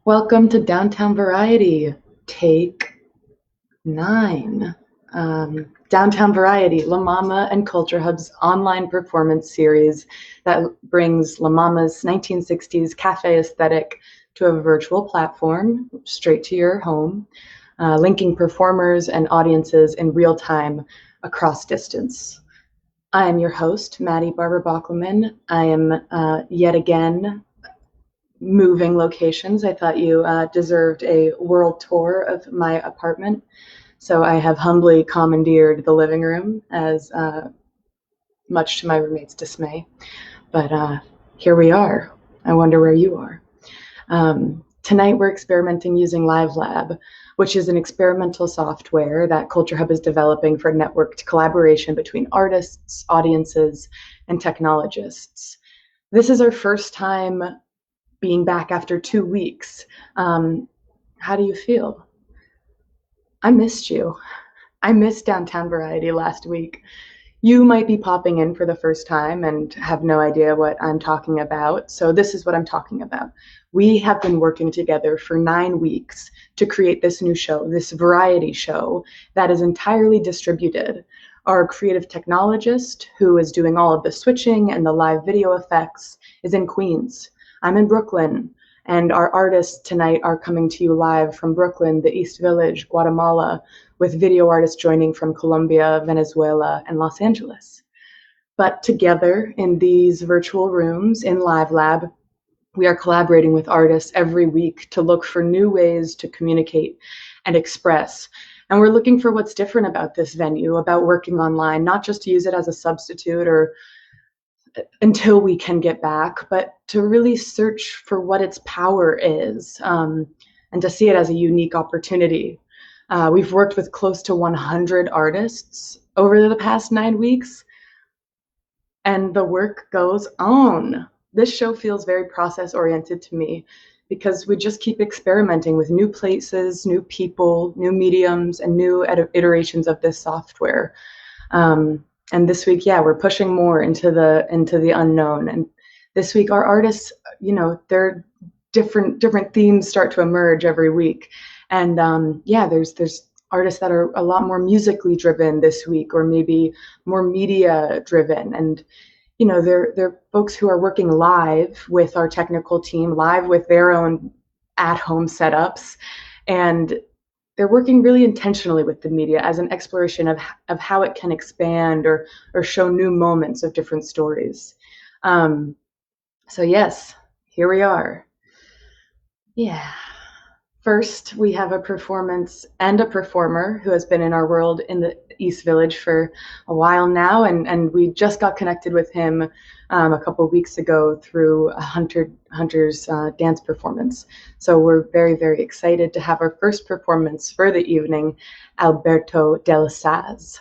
Welcome to Downtown Variety, take 9. Downtown Variety, MaMa and CultureHub's online performance series that brings MaMa's 1960s cafe aesthetic to a virtual platform straight to your home, linking performers and audiences in real time across distance. I am your host, Mattie Barber-Bockelman. I am yet again moving locations. I thought you deserved a world tour of my apartment. So I have humbly commandeered the living room, as much to my roommate's dismay. But here we are. I wonder where you are. Tonight we're experimenting using LiveLab, which is an experimental software that CultureHub is developing for networked collaboration between artists, audiences, and technologists. This is our first time being back after 2 weeks. How do you feel? I missed you. I missed Downtown Variety last week. You might be popping in for the first time and have no idea what I'm talking about. So this is what I'm talking about. We have been working together for 9 weeks to create this new show, this variety show that is entirely distributed. Our creative technologist, who is doing all of the switching and the live video effects, is in Queens. I'm in Brooklyn, and our artists tonight are coming to you live from Brooklyn, the East Village, Guatemala, with video artists joining from Colombia, Venezuela, and Los Angeles. But together in these virtual rooms in LiveLab, we are collaborating with artists every week to look for new ways to communicate and express. And we're looking for what's different about this venue, about working online, not just to use it as a substitute or until we can get back, but to really search for what its power is, and to see it as a unique opportunity. We've worked with close to 100 artists over the past 9 weeks, and the work goes on. This show feels very process-oriented to me because we just keep experimenting with new places, new people, new mediums, and new iterations of this software. And this week, yeah, we're pushing more into the unknown. And this week, our artists, their different themes start to emerge every week. And yeah, there's artists that are a lot more musically driven this week, or maybe more media driven. And they're folks who are working live with our technical team, live with their own at-home setups, and they're working really intentionally with the media as an exploration of how it can expand or show new moments of different stories. So yes, here we are. Yeah. First, we have a performance and a performer who has been in our world in the East Village for a while now, and we just got connected with him a couple of weeks ago through a Hunter's dance performance. So we're very, very excited to have our first performance for the evening, Alberto del Saz.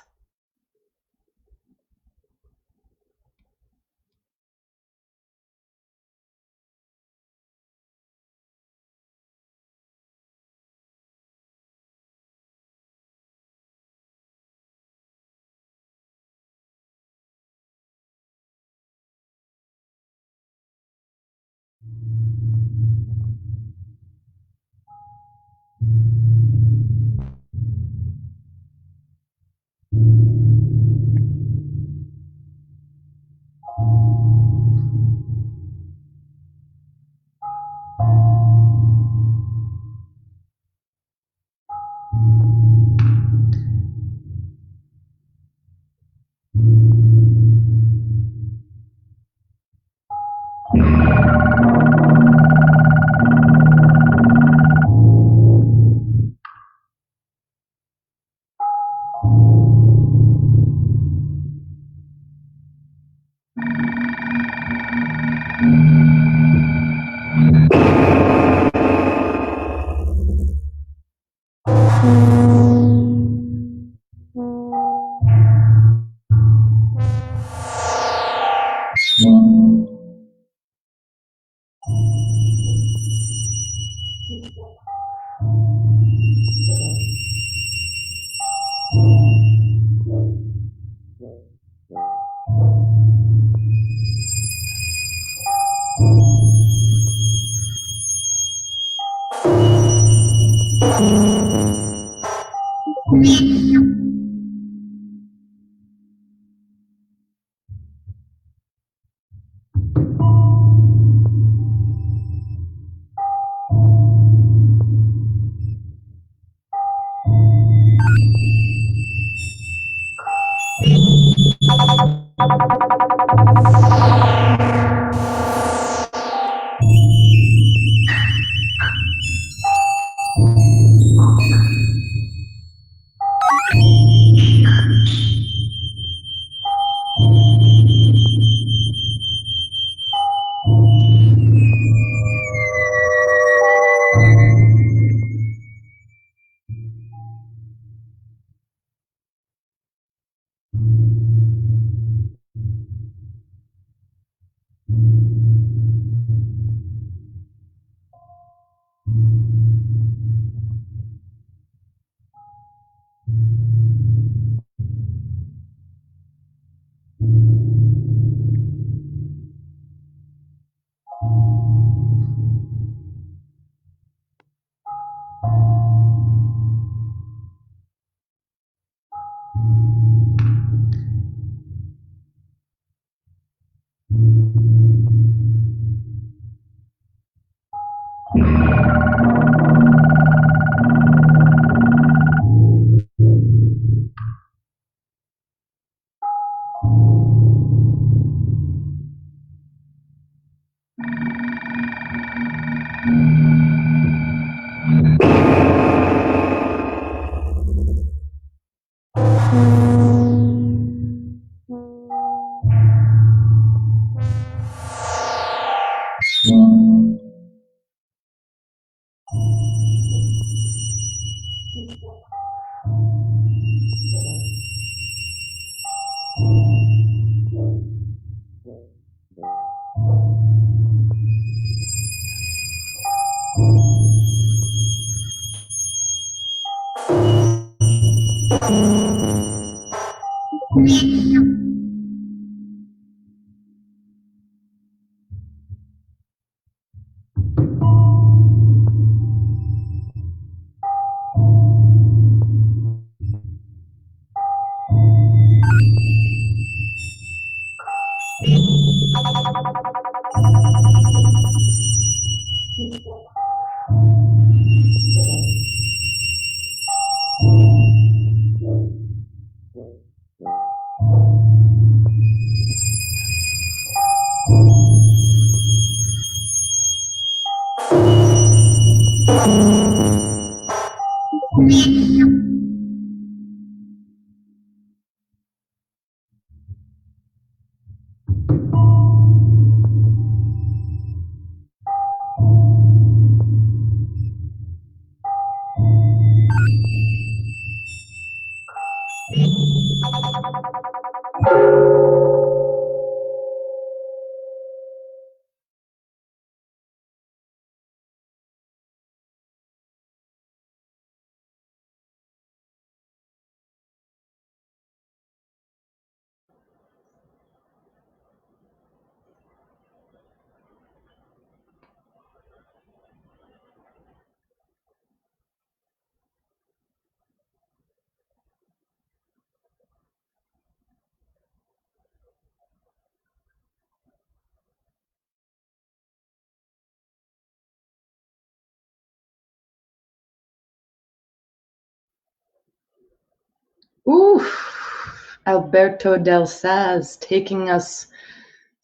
Oof, Alberto del Saz taking us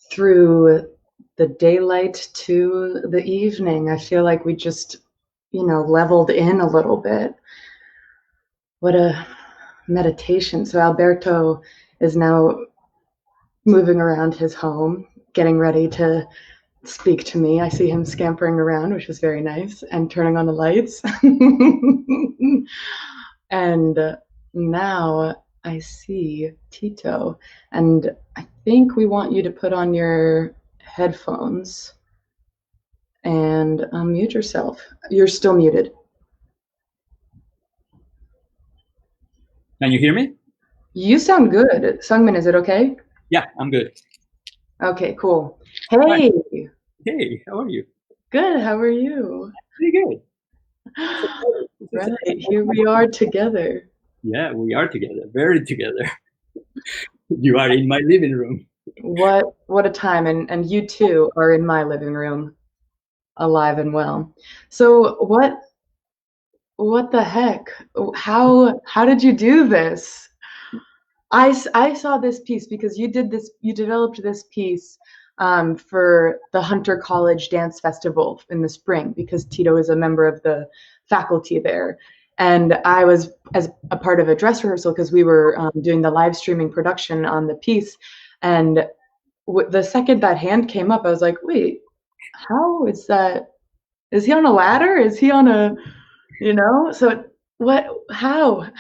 through the daylight to the evening. I feel like we just, leveled in a little bit. What a meditation. So Alberto is now moving around his home, getting ready to speak to me. I see him scampering around, which is very nice, and turning on the lights. And now I see Tito, and I think we want you to put on your headphones and unmute yourself. You're still muted. Can you hear me? You sound good. Sungmin, is it okay? Yeah, I'm good. Okay, cool. Hey. Hi. Hey, how are you? Good, how are you? Pretty good. Right, here we are together. Yeah, we are together, very together. You are in my living room. What a time, and you too are in my living room, alive and well. So what the heck? How did you do this? I saw this piece because you developed this piece for the Hunter College Dance Festival in the spring, because Tito is a member of the faculty there. And I was as a part of a dress rehearsal because we were doing the live streaming production on the piece. And the second that hand came up, I was like, wait, how is that? Is he on a ladder? Is he on a, So what, how,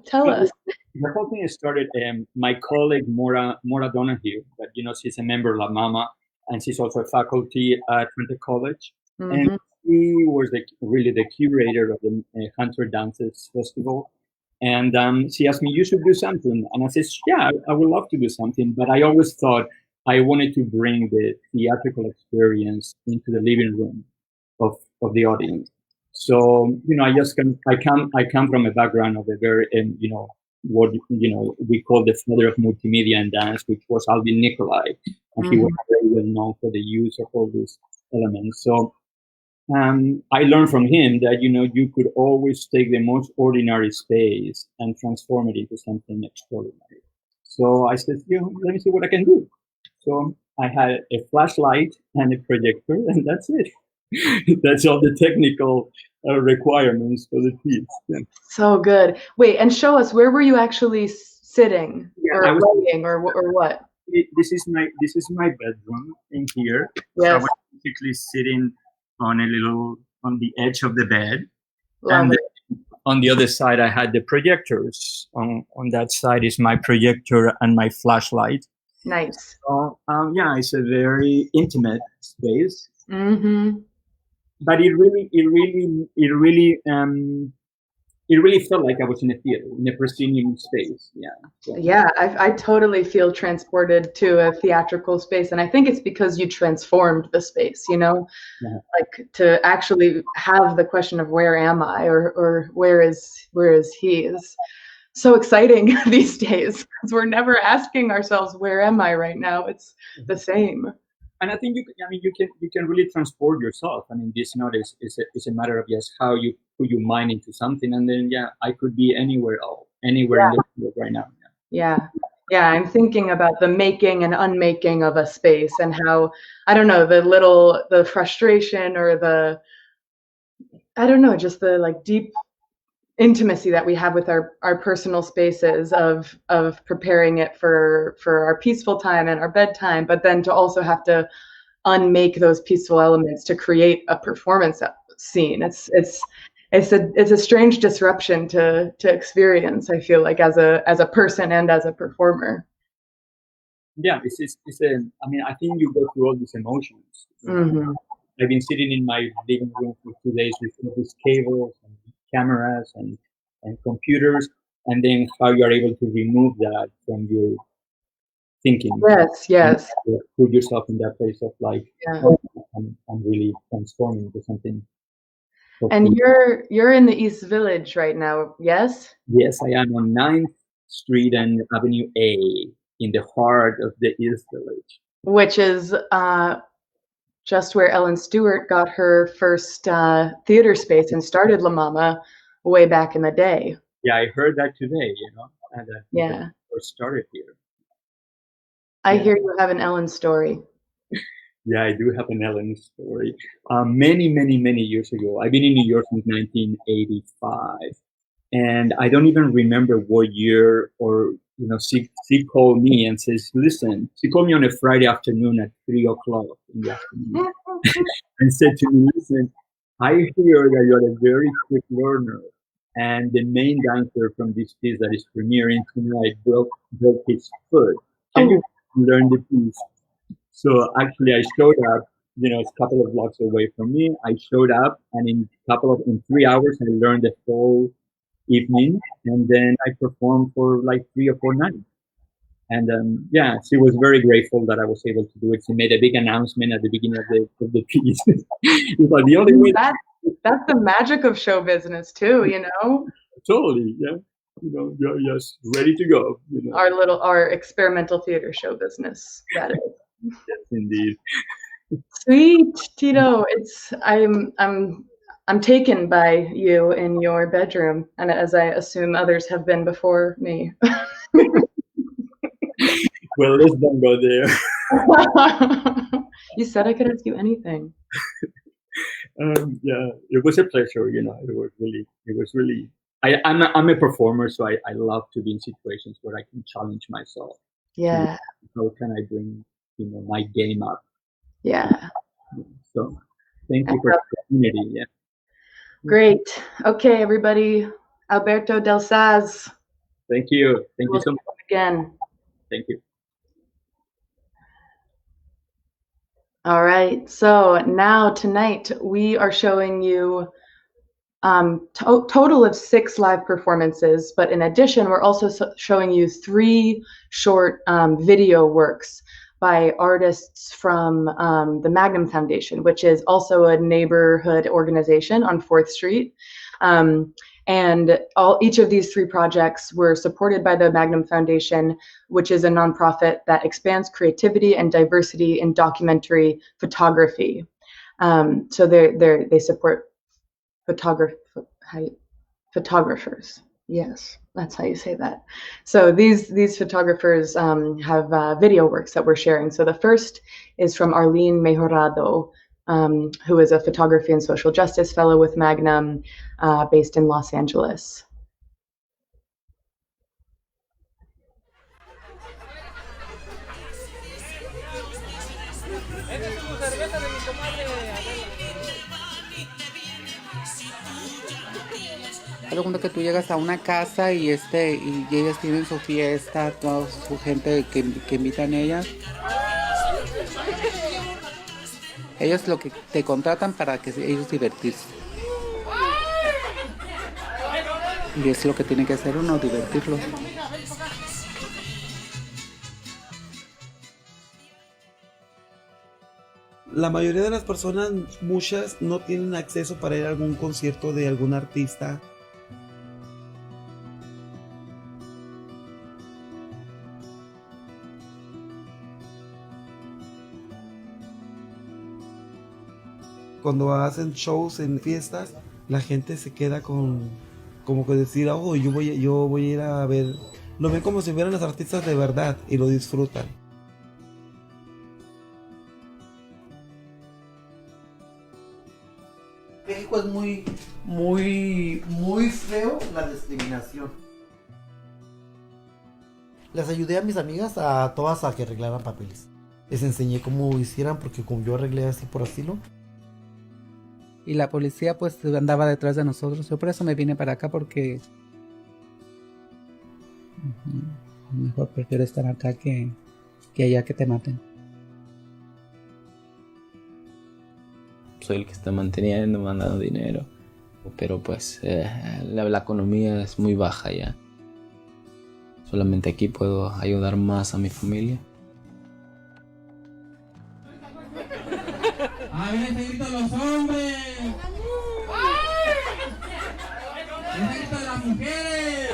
tell us. The whole thing started, my colleague, Mora Donahue, that, she's a member of MaMa, and she's also a faculty at Hunter College. Mm-hmm. And she was really the curator of the Hunter Dances Festival. And she asked me, you should do something. And I said, yeah, I would love to do something. But I always thought I wanted to bring the theatrical experience into the living room of the audience. So, I come from a background of a very, what we call the father of multimedia and dance, which was Alvin Nicolai, and he was very well known for the use of all these elements. So I learned from him that you could always take the most ordinary space and transform it into something extraordinary. So I said, let me see what I can do. So I had a flashlight and a projector, and that's it. That's all the technical requirements for the piece. Yeah. So good. Wait, and show us, where were you actually sitting, or writing, or what? This is my bedroom in here. Yes. So I was basically sitting on the edge of the bed. Love it. On the other side, I had the projectors. On that side is my projector and my flashlight. Nice. So it's a very intimate space. Mm-hmm. But it really felt like I was in a theater, in a proscenium space. Yeah. So. Yeah, I totally feel transported to a theatrical space, and I think it's because you transformed the space. Yeah. Like to actually have the question of where am I, or where is he, is so exciting these days, because we're never asking ourselves where am I right now. It's the same. And I think you can really transport yourself. I mean, this note is a matter of just how you put your mind into something, and then I could be anywhere in the world right now. Yeah, I'm thinking about the making and unmaking of a space, and how, I don't know, the frustration, or just the like deep intimacy that we have with our personal spaces of preparing it for our peaceful time and our bedtime, but then to also have to unmake those peaceful elements to create a performance scene. It's a strange disruption to experience, I feel like, as a person and as a performer. Yeah, I think you go through all these emotions. Mm-hmm. I've been sitting in my living room for 2 days with all these cables and cameras and computers, and then how you are able to remove that from your thinking. Yes. Put yourself in that place of like, I'm really transforming into something. And you're in the East Village right now, yes? Yes, I am on 9th Street and Avenue A, in the heart of the East Village. Which is just where Ellen Stewart got her first theater space and started La MaMa way back in the day. Yeah, I heard that today, and first started here. I hear you have an Ellen story. Yeah, I do have an Ellen story. Many, many, many years ago, I've been in New York since 1985, and I don't even remember what year, or she called me and says, listen, she called me on a Friday afternoon at 3:00 in the afternoon and said to me, listen, I hear that you're a very quick learner, and the main dancer from this piece that is premiering tonight broke his foot. Can you learn the piece? So actually I showed up, it's a couple of blocks away from me. I showed up, and in 3 hours I learned the whole evening, and then I performed for like 3 or 4 nights. And she was very grateful that I was able to do it. She made a big announcement at the beginning of the piece. It's like the only way. That's the magic of show business too, Totally, yeah. You're just ready to go. Our experimental theater show business. That is. Yes, indeed. Sweet, Tito. I'm taken by you in your bedroom, and as I assume others have been before me. Well, let's don't go there. You said I could ask you anything. Yeah, it was a pleasure. It was really. I'm a performer, so I love to be in situations where I can challenge myself. Yeah. How can I bring my game up? Yeah. So, thank you for the opportunity. Yeah. Great. Okay, everybody. Alberto Del Saz. Thank you. Thank you so much again. Thank you. All right. So now tonight we are showing you total of 6 live performances, but in addition, we're also showing you 3 short video works by artists from the Magnum Foundation, which is also a neighborhood organization on 4th Street. And each of these 3 projects were supported by the Magnum Foundation, which is a nonprofit that expands creativity and diversity in documentary photography. So they support photographers. Yes, that's how you say that. So these photographers have video works that we're sharing. So the first is from Arlene Mejorado, who is a photography and social justice fellow with Magnum, based in Los Angeles. Haz de cuenta que tú llegas a una casa y ellas tienen su fiesta, toda su gente que invitan ellas. Ellos lo que te contratan para que ellos divertirse. Y es lo que tiene que hacer uno, divertirlos. La mayoría de las personas, muchas, no tienen acceso para ir a algún concierto de algún artista. Cuando hacen shows en fiestas, la gente se queda como que decir, oh, yo voy a ir a ver. Lo ven como si fueran los artistas de verdad y lo disfrutan. México es muy feo la discriminación. Les ayudé a mis amigas a todas a que arreglaran papeles. Les enseñé cómo hicieran porque como yo arreglé así por asilo. Y la policía pues andaba detrás de nosotros. Yo por eso me vine para acá porque mejor prefiero estar acá que allá que te maten. Soy el que está manteniendo, mandando dinero. Pero pues la economía es muy baja ya. Solamente aquí puedo ayudar más a mi familia. ¡Ahí les grito a los hombres! ¡Les grito a las mujeres!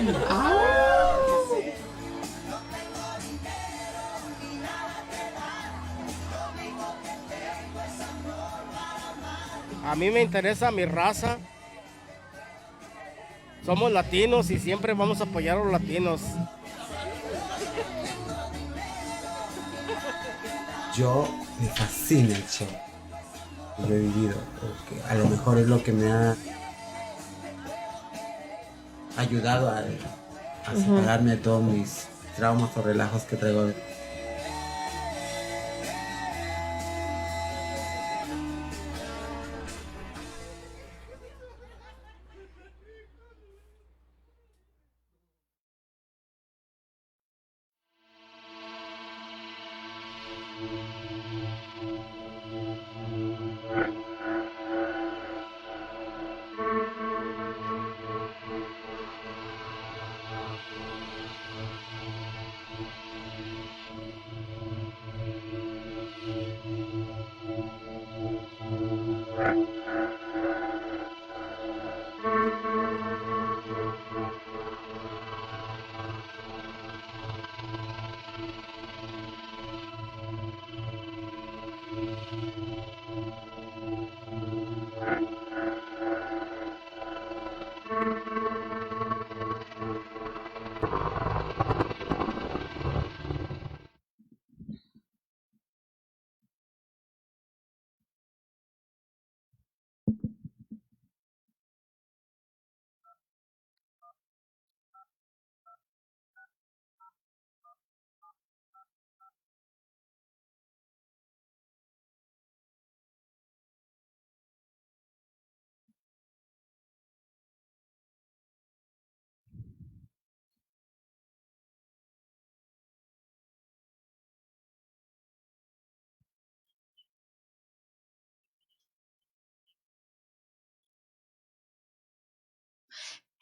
A mí me interesa mi raza. Somos latinos y siempre vamos a apoyar a los latinos. Yo me fascina el show. Lo he vivido, porque a lo mejor es lo que me ha ayudado a separarme de todos mis traumas o relajos que traigo.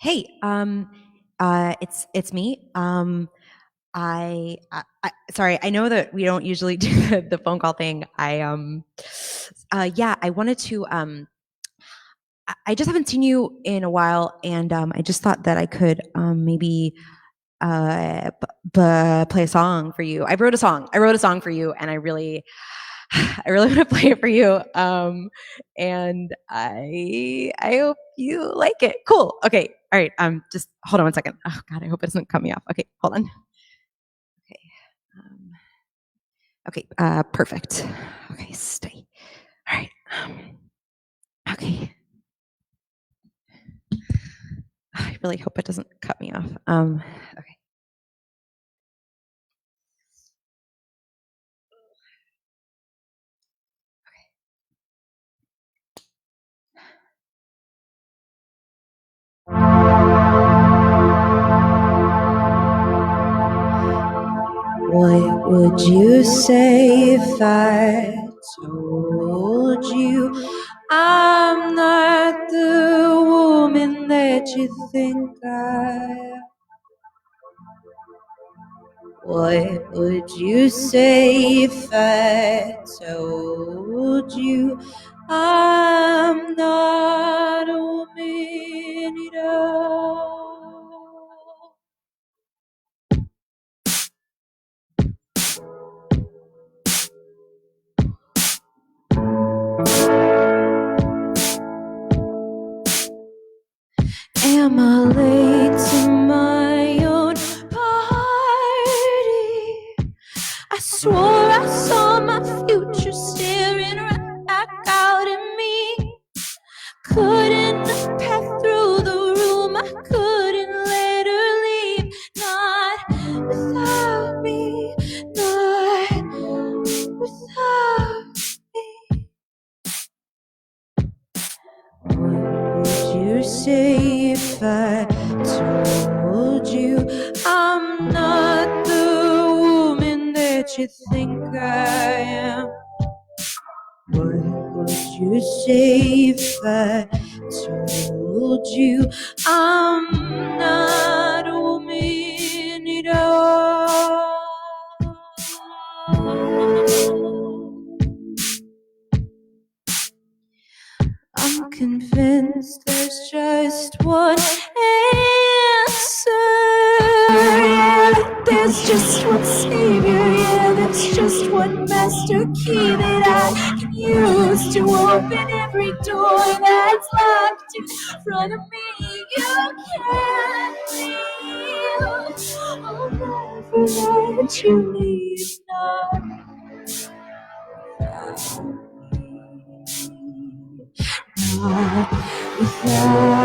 Hey, it's me. I sorry, I know that we don't usually do the phone call thing. Yeah, I wanted to I just haven't seen you in a while, and I just thought that I could maybe play a song for you. I wrote a song for you, and I really want to play it for you. And I hope you like it. Cool. Okay. All right. Just hold on 1 second. Oh God, I hope it doesn't cut me off. Okay, hold on. Okay. Okay. Perfect. Okay, stay. All right. Okay. I really hope it doesn't cut me off. Okay. What would you say if I told you I'm not the woman that you think I am? What would you say if I told you I'm not a woman at all? Am I late to my own party? I swore I saw my future staring right back out at me. Couldn't look past through the room, I couldn't let her leave. Not without me, not without me. What would you say if I told you I'm not the woman that you think I am? What would you say if I told you I'm not a woman at all? I'm convinced there's just one answer. Yeah, there's just one savior. Yeah, there's just one master key that I can use to open every door that's locked in front of me. You can't leave. I'll never let you leave. Not without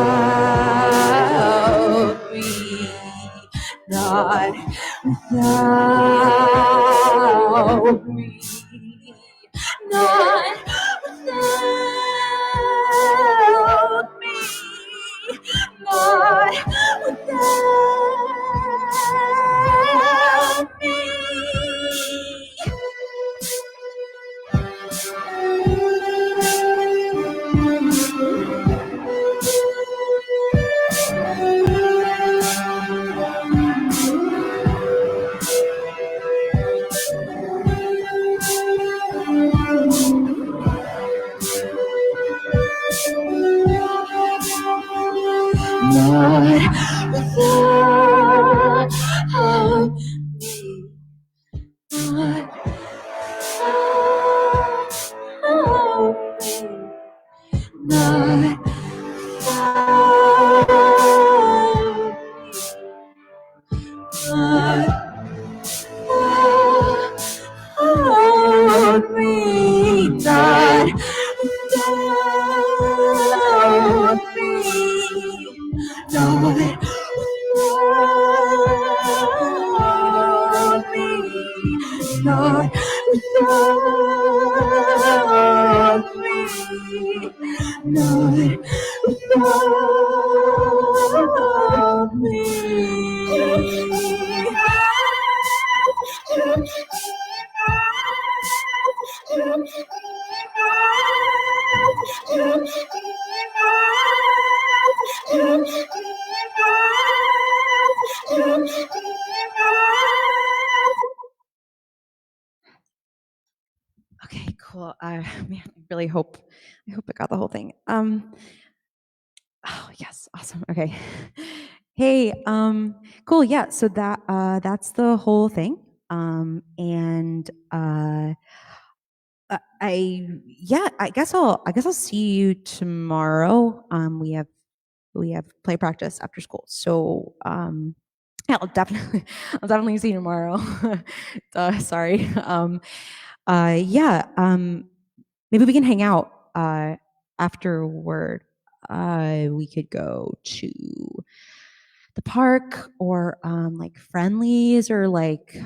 me, not without me, not without me, not without me. Not without me, not without me, not without me, not without me, not without me, not without me, not without me. cool. I really hope I got the whole thing. Oh yes, awesome. Okay. Hey, cool. Yeah. So that's the whole thing. And I guess I'll see you tomorrow. We have play practice after school. So yeah, I'll definitely see you tomorrow. Sorry. Yeah. Maybe we can hang out afterward. We could go to the park or like Friendlies or like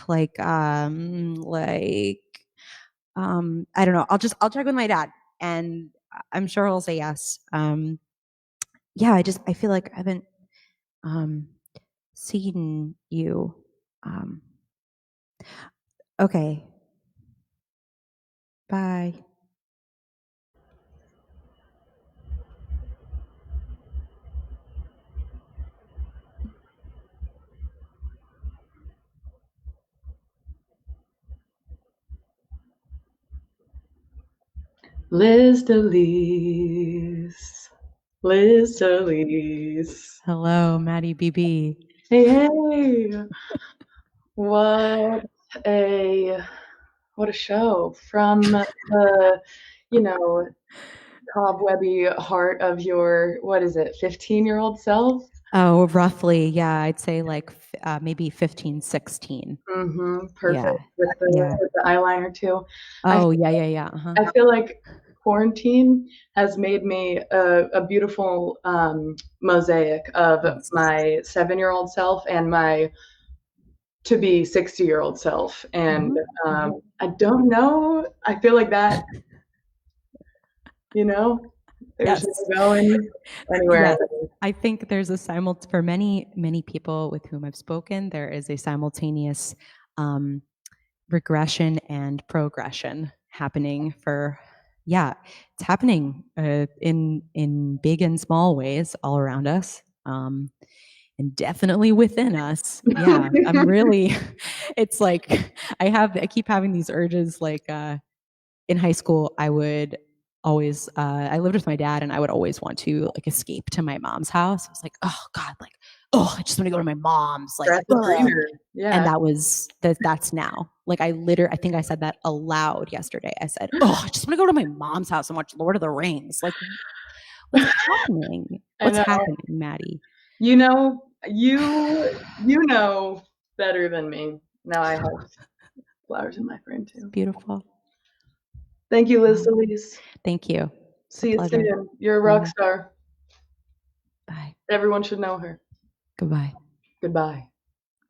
I don't know. I'll check with my dad and I'm sure he'll say yes. Yeah, I feel like I haven't seen you. Okay. Bye. LizdeLise. LizdeLise. Hello, Mattie BB. Hey. What a show from the, cobwebby heart of your, 15-year-old self? Oh, roughly. Yeah, I'd say like maybe 15, 16. Mm-hmm. Perfect. Yeah. With the eyeliner too. Oh, yeah. Uh-huh. I feel like quarantine has made me a beautiful mosaic of my 7-year-old self and my to-be 60-year-old self. And I don't know. I feel like that, there's no going anywhere. Yes. I think there's for many people with whom I've spoken, there is a simultaneous regression and progression happening it's happening in big and small ways all around us, and definitely within us. Yeah, I'm really, it's like, I keep having these urges, like in high school, I would always, I lived with my dad and I would always want to like escape to my mom's house. I was like, oh God, like, I just want to go to my mom's. Like, yeah. And that's now. Like I think I said that aloud yesterday. I said, I just want to go to my mom's house and watch Lord of the Rings. Like, what's happening? What's happening, Mattie? You know better than me. Now I have flowers in my frame too. Beautiful. Thank you, LizdeLise. Thank you. See you soon. You're a rock star. Bye. Everyone should know her. Goodbye. Goodbye.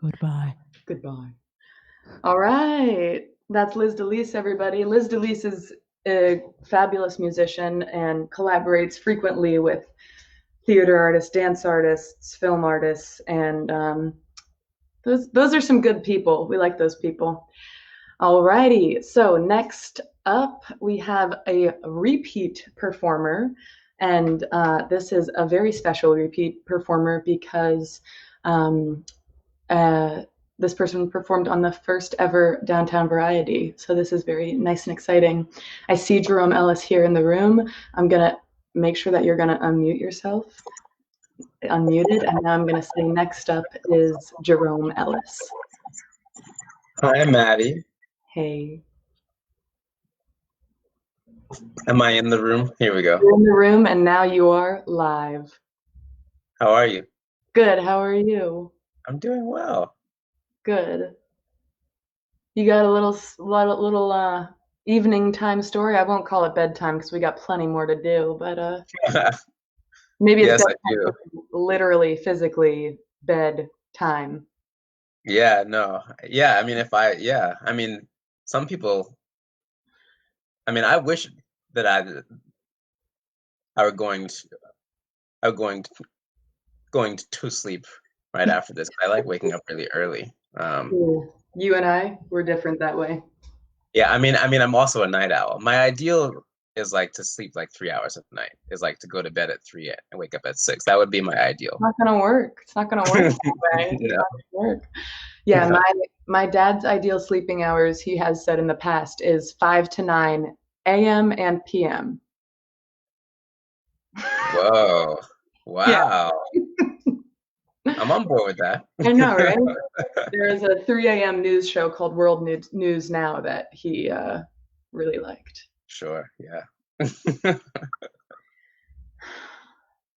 Goodbye. Goodbye. All right. That's LizdeLise, everybody. LizdeLise is a fabulous musician and collaborates frequently with theater artists, dance artists, film artists, and those are some good people. We like those people. All righty. So next up, we have a repeat performer, and this is a very special repeat performer because this person performed on the first ever Downtown Variety. So this is very nice and exciting. I see Jerome Ellis here in the room. I'm gonna make sure that you're gonna unmute yourself. Unmuted, and now I'm gonna say next up is Jerome Ellis. Hi, Mattie. Hey. Am I in the room? Here we go. You're in the room, and now you are live. How are you? Good. How are you? I'm doing well. Good. You got a little evening time story. I won't call it bedtime because we got plenty more to do, but maybe it's yes, I do. Literally, physically bed time. Yeah, no. Yeah, I mean, some people, I wish that I were going to sleep right after this. I like waking up really early. You and I, we're different that way. Yeah, I mean, I'm also a night owl. My ideal is like to sleep like 3 hours at night. Is like to go to bed at 3 and wake up at 6. That would be my ideal. It's not gonna work. It's not gonna work that way. It's not gonna work. Yeah, my dad's ideal sleeping hours, he has said in the past, is 5 to 9 a.m. and p.m. Whoa! Wow! I'm on board with that. I know, right? There is a 3 a.m. news show called World News Now that he really liked. Sure. Yeah.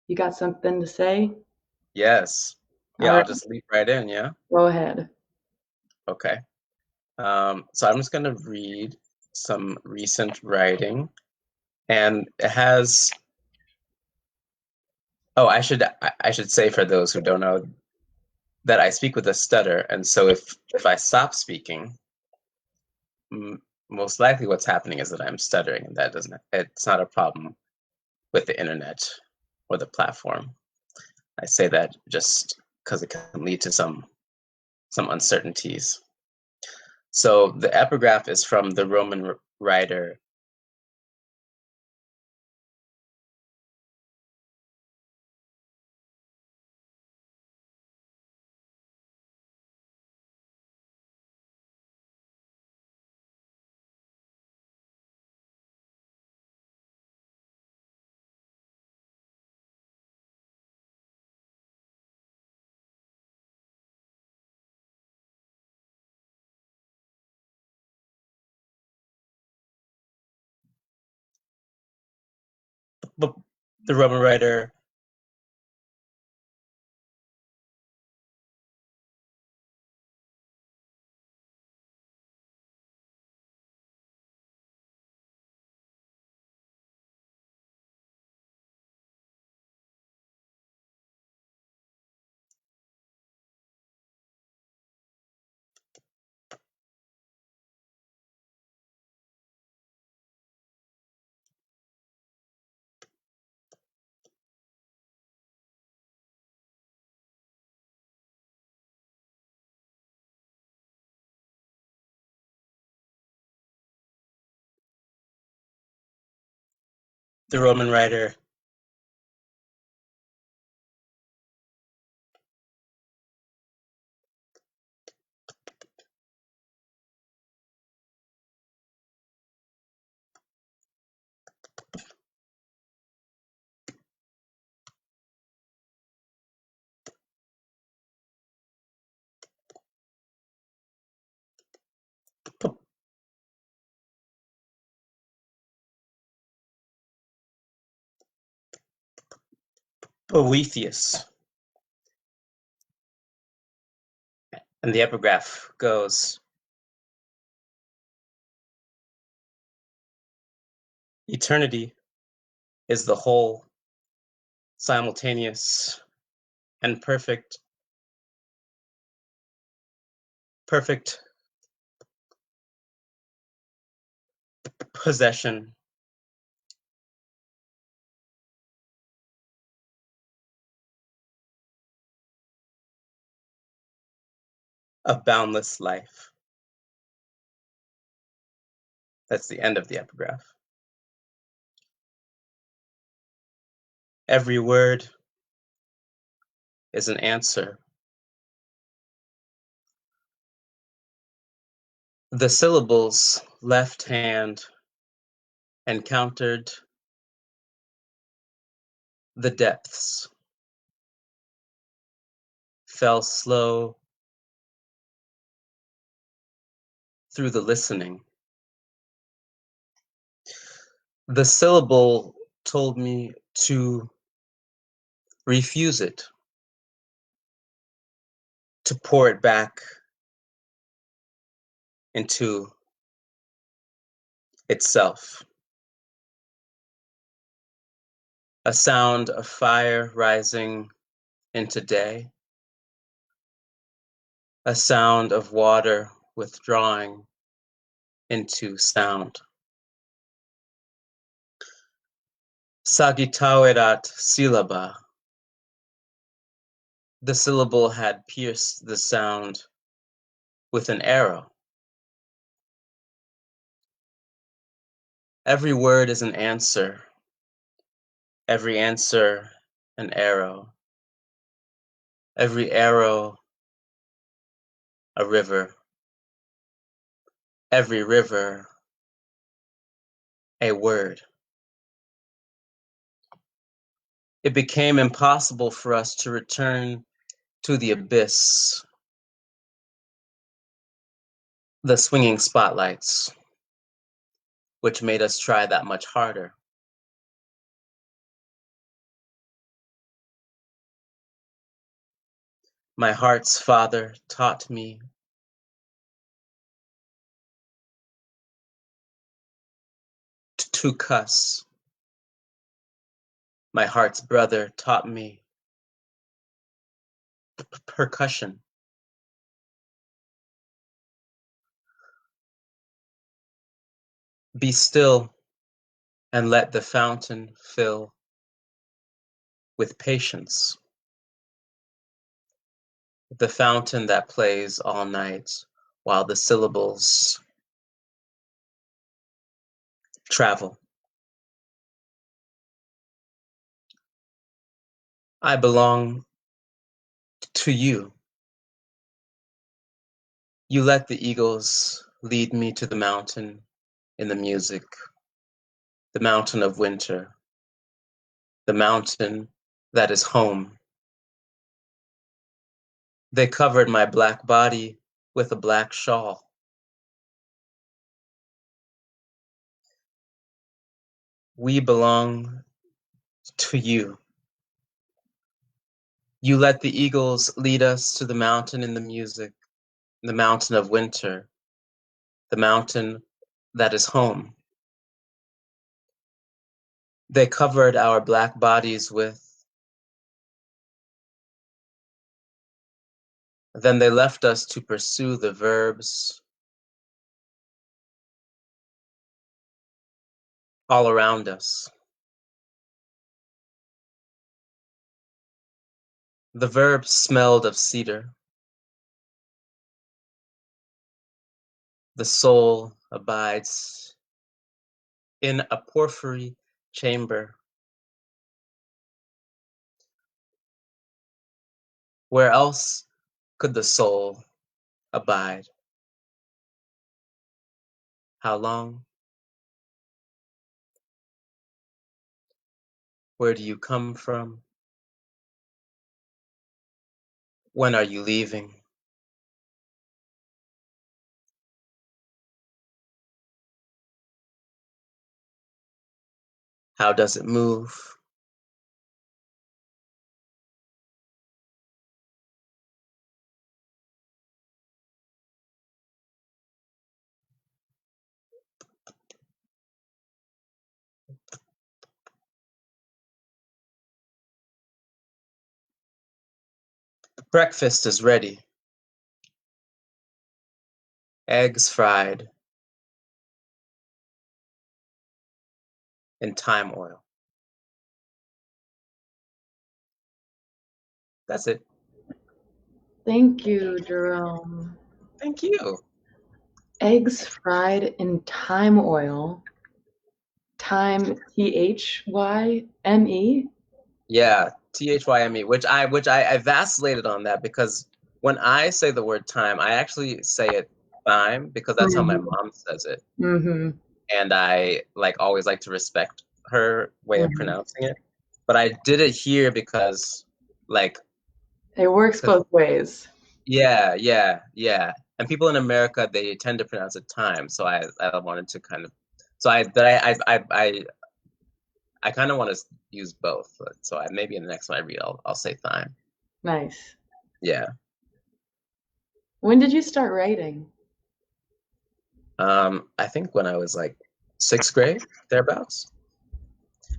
You got something to say? Yes. Yeah, I'll just leap right in. Yeah. Go ahead. Okay. So I'm just going to read some recent writing, and it has. Oh, I should say, for those who don't know, that I speak with a stutter, and so if I stop speaking, most likely what's happening is that I'm stuttering, and it's not a problem with the internet or the platform. I say that just because it can lead to some uncertainties. So the epigraph is from the Roman writer Boethius. And the epigraph goes, eternity is the whole, simultaneous, and perfect possession of boundless life. That's the end of the epigraph. Every word is an answer. The syllables left hand encountered the depths, fell slow through the listening. The syllable told me to refuse it, to pour it back into itself. A sound of fire rising into day. A sound of water withdrawing into sound. Sagitaverat syllaba. The syllable had pierced the sound with an arrow. Every word is an answer. Every answer, an arrow. Every arrow, a river. Every river, a word. It became impossible for us to return to the abyss, the swinging spotlights, which made us try that much harder. My heart's father taught me to cuss. My heart's brother taught me percussion. Be still and let the fountain fill with patience. The fountain that plays all night while the syllables travel. I belong to you. You let the eagles lead me to the mountain in the music, the mountain of winter, the mountain that is home. They covered my black body with a black shawl. We belong to you. You let the eagles lead us to the mountain in the music, the mountain of winter, the mountain that is home. They covered our black bodies with. Then they left us to pursue the verbs all around us. The verbs smelled of cedar. The soul abides in a porphyry chamber. Where else could the soul abide? How long? Where do you come from? When are you leaving? How does it move? Breakfast is ready. Eggs fried in thyme oil. That's it. Thank you, Jerome. Thank you. Eggs fried in thyme oil. Thyme, Thyme? Yeah, Thyme, which I vacillated on that because when I say the word time, I actually say it thyme because that's how my mom says it. Mm-hmm. And I always like to respect her way of pronouncing it. But I did it here because it works both ways. Yeah. And people in America, they tend to pronounce it time. So I wanted to kind of, I kind of want to use both. So maybe in the next one I read, I'll say thyme. Nice. Yeah. When did you start writing? I think when I was 6th grade, thereabouts.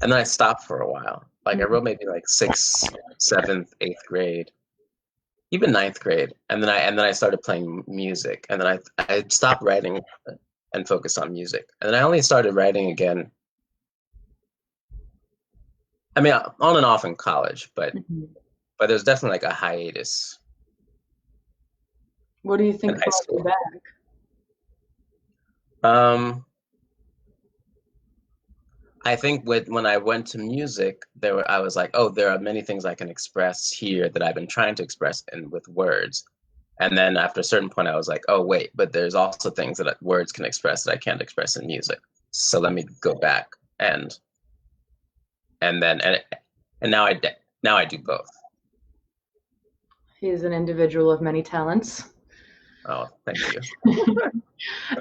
And then I stopped for a while. I wrote maybe 6th, 7th, 8th grade, even 9th grade. And then I started playing music. And then I stopped writing and focused on music. And then I only started writing again, I mean, on and off in college, but there's definitely a hiatus. What do you think brought you back? I think when I went to music, I was like, oh, there are many things I can express here that I've been trying to express with words. And then after a certain point, I was like, oh, wait, but there's also things that words can express that I can't express in music. So let me go back and now I do both. He is an individual of many talents. Oh, thank you.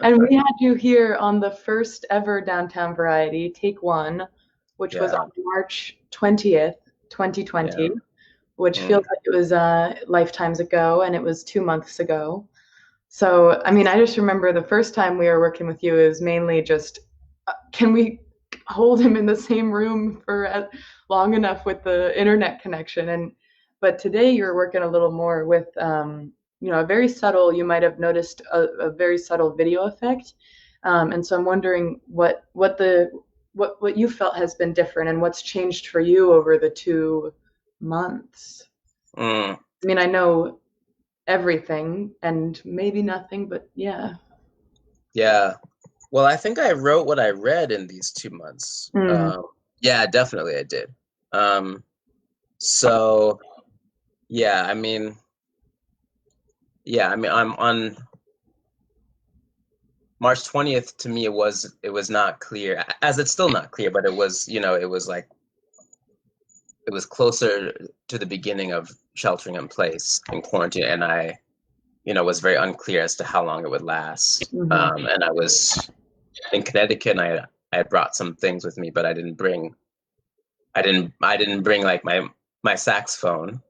And we had you here on the first ever Downtown Variety, Take One, which was on March 20th, 2020, which feels like it was lifetimes ago, and it was 2 months ago. So, I mean, I just remember the first time we were working with you is mainly just, can we hold him in the same room for long enough with the internet connection? But today you're working a little more with, a very subtle, you might have noticed a very subtle video effect. And so I'm wondering what you felt has been different and what's changed for you over the 2 months. I mean, I know everything and maybe nothing, but yeah. Yeah. Well, I think I wrote what I read in these 2 months. Yeah, definitely I did. So yeah, I mean, I'm on March 20th. To me, it was not clear, as it's still not clear, but it was, it was like, it was closer to the beginning of sheltering in place in quarantine, and I, was very unclear as to how long it would last. And I was in Connecticut, and I brought some things with me, but I didn't bring like my saxophone.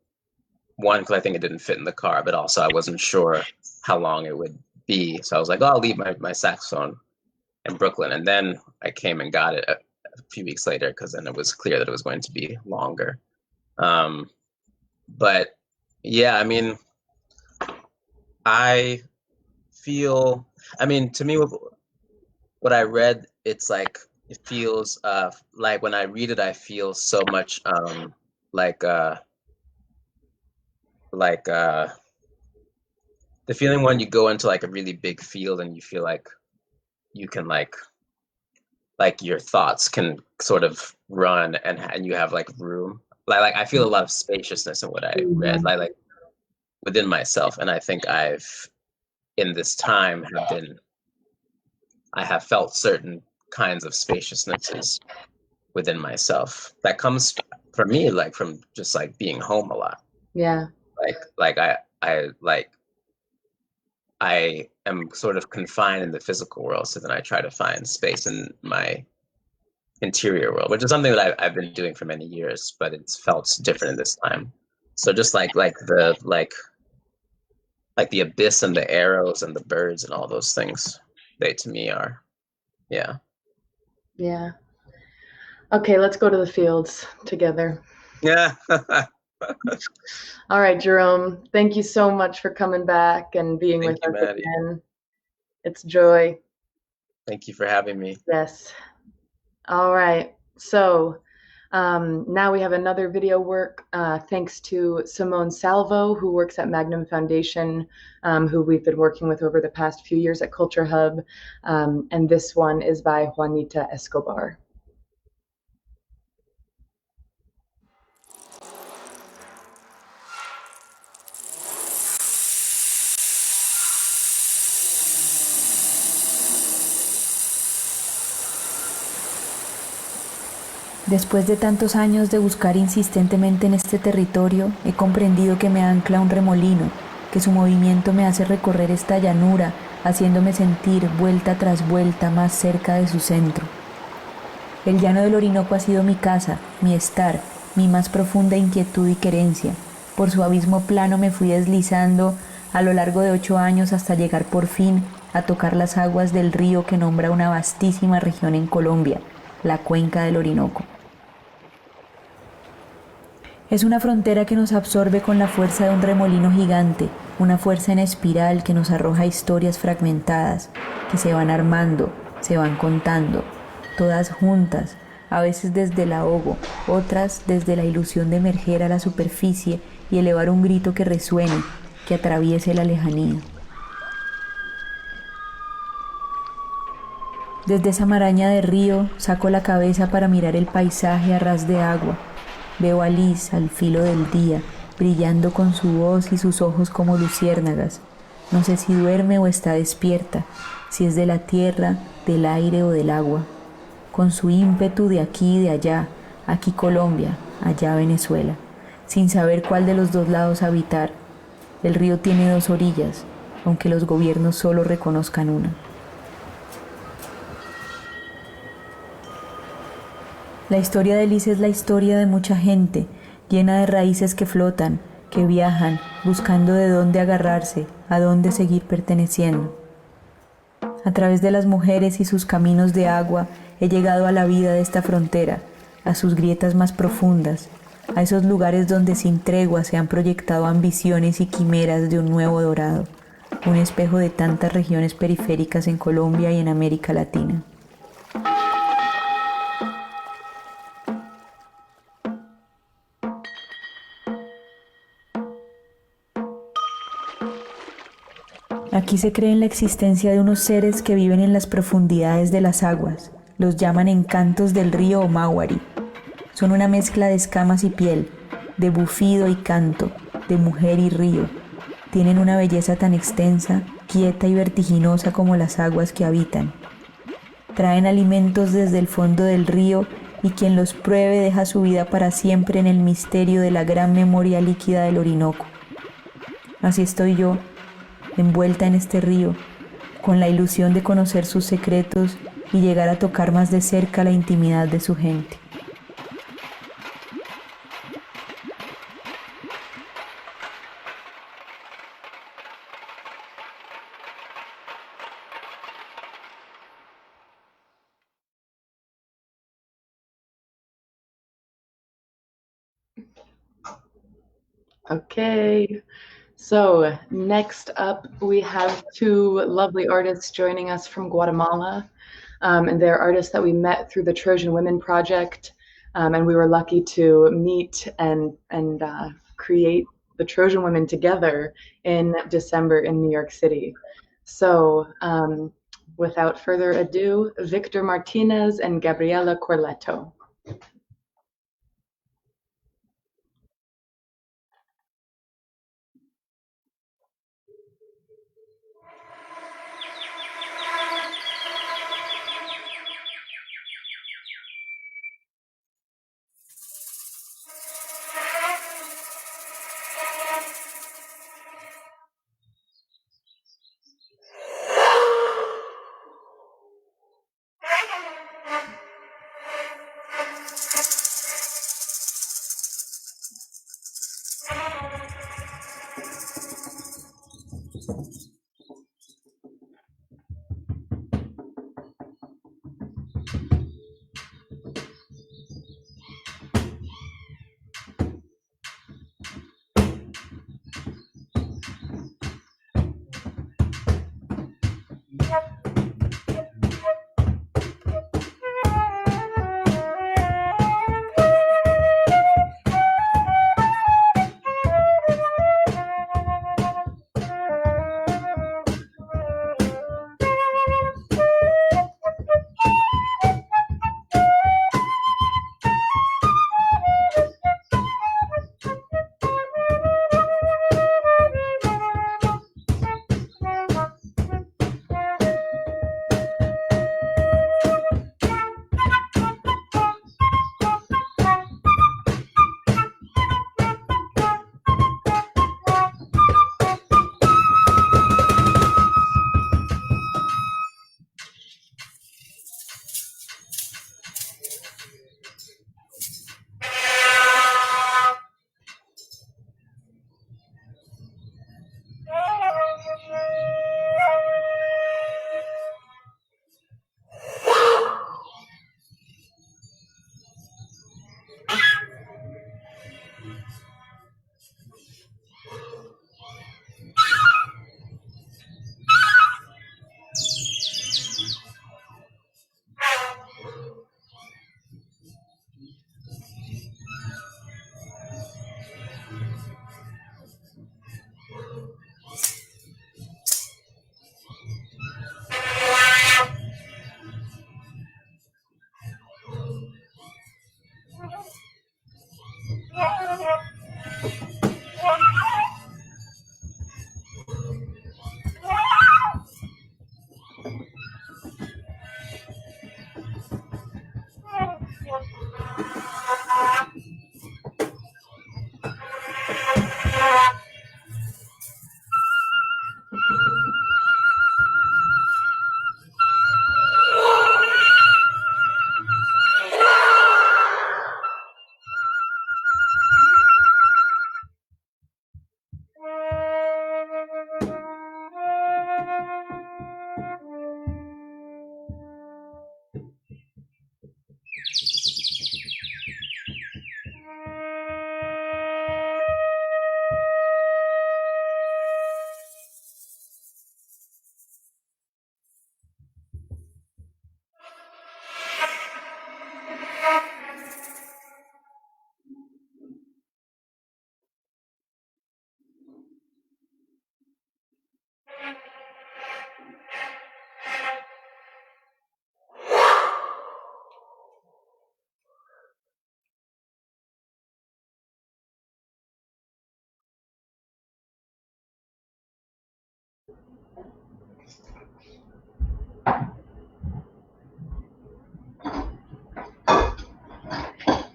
One, because I think it didn't fit in the car, but also I wasn't sure how long it would be. So I was like, oh, I'll leave my saxophone in Brooklyn. And then I came and got it a few weeks later, because then it was clear that it was going to be longer. But yeah, I mean, I feel, to me, what I read, it's like, it feels like when I read it, I feel so much like the feeling when you go into like a really big field and you feel like you can like your thoughts can sort of run and you have like room. Like I feel a lot of spaciousness in what I read, like within myself. And I think in this time I have felt certain kinds of spaciousnesses within myself that comes for me like from just like being home a lot. Yeah. I am sort of confined in the physical world, so then I try to find space in my interior world, which is something that I've been doing for many years, but it's felt different in this time. So just like the abyss and the arrows and the birds and all those things, they to me are, yeah. Yeah. Okay, let's go to the fields together. Yeah. All right, Jerome, thank you so much for coming back and being with us Mattie. again. It's joy. Thank you for having me. Yes. All right. So now we have another video work thanks to Simone Salvo, who works at Magnum Foundation, who we've been working with over the past few years at CultureHub. And this one is by Juanita Escobar. Después de tantos años de buscar insistentemente en este territorio, he comprendido que me ancla un remolino, que su movimiento me hace recorrer esta llanura, haciéndome sentir vuelta tras vuelta más cerca de su centro. El llano del Orinoco ha sido mi casa, mi estar, mi más profunda inquietud y querencia. Por su abismo plano me fui deslizando a lo largo de 8 años hasta llegar por fin a tocar las aguas del río que nombra una vastísima región en Colombia, la cuenca del Orinoco. Es una frontera que nos absorbe con la fuerza de un remolino gigante, una fuerza en espiral que nos arroja historias fragmentadas, que se van armando, se van contando, todas juntas, a veces desde el ahogo, otras desde la ilusión de emerger a la superficie y elevar un grito que resuene, que atraviese la lejanía. Desde esa maraña de río saco la cabeza para mirar el paisaje a ras de agua. Veo a Liz al filo del día, brillando con su voz y sus ojos como luciérnagas. No sé si duerme o está despierta, si es de la tierra, del aire o del agua. Con su ímpetu de aquí y de allá, aquí Colombia, allá Venezuela, sin saber cuál de los dos lados habitar. El río tiene dos orillas, aunque los gobiernos solo reconozcan una. La historia de Liz es la historia de mucha gente, llena de raíces que flotan, que viajan, buscando de dónde agarrarse, a dónde seguir perteneciendo. A través de las mujeres y sus caminos de agua, he llegado a la vida de esta frontera, a sus grietas más profundas, a esos lugares donde sin tregua se han proyectado ambiciones y quimeras de un nuevo dorado, un espejo de tantas regiones periféricas en Colombia y en América Latina. Aquí se cree en la existencia de unos seres que viven en las profundidades de las aguas. Los llaman encantos del río o Mallory. Son una mezcla de escamas y piel, de bufido y canto, de mujer y río. Tienen una belleza tan extensa, quieta y vertiginosa como las aguas que habitan. Traen alimentos desde el fondo del río y quien los pruebe deja su vida para siempre en el misterio de la gran memoria líquida del Orinoco. Así estoy yo, envuelta en este río, con la ilusión de conocer sus secretos y llegar a tocar más de cerca la intimidad de su gente. Okay, so next up we have two lovely artists joining us from Guatemala, and they're artists that we met through the Trojan Women Project, and we were lucky to meet and create the Trojan Women together in December in New York City. So without further ado, Víctor Martínez and Gabriela Corleto.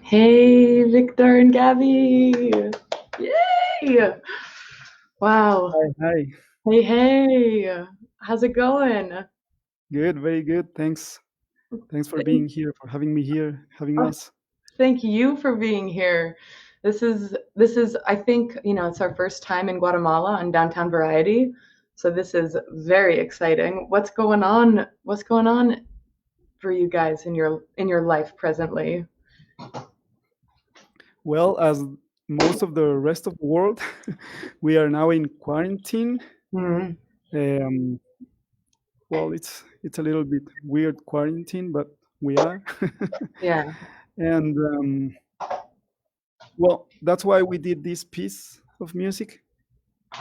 Hey, Victor and Gabby. Yay! Wow. Hi. Hey. How's it going? Good, very good. Thanks for being here, for having me here, having us. Thank you for being here. This is I think, it's our first time in Guatemala on Downtown Variety. So this is very exciting. What's going on for you guys in your life presently? Well, as most of the rest of the world, we are now in quarantine. Well, it's a little bit weird quarantine, but we are. Yeah. And well, that's why we did this piece of music,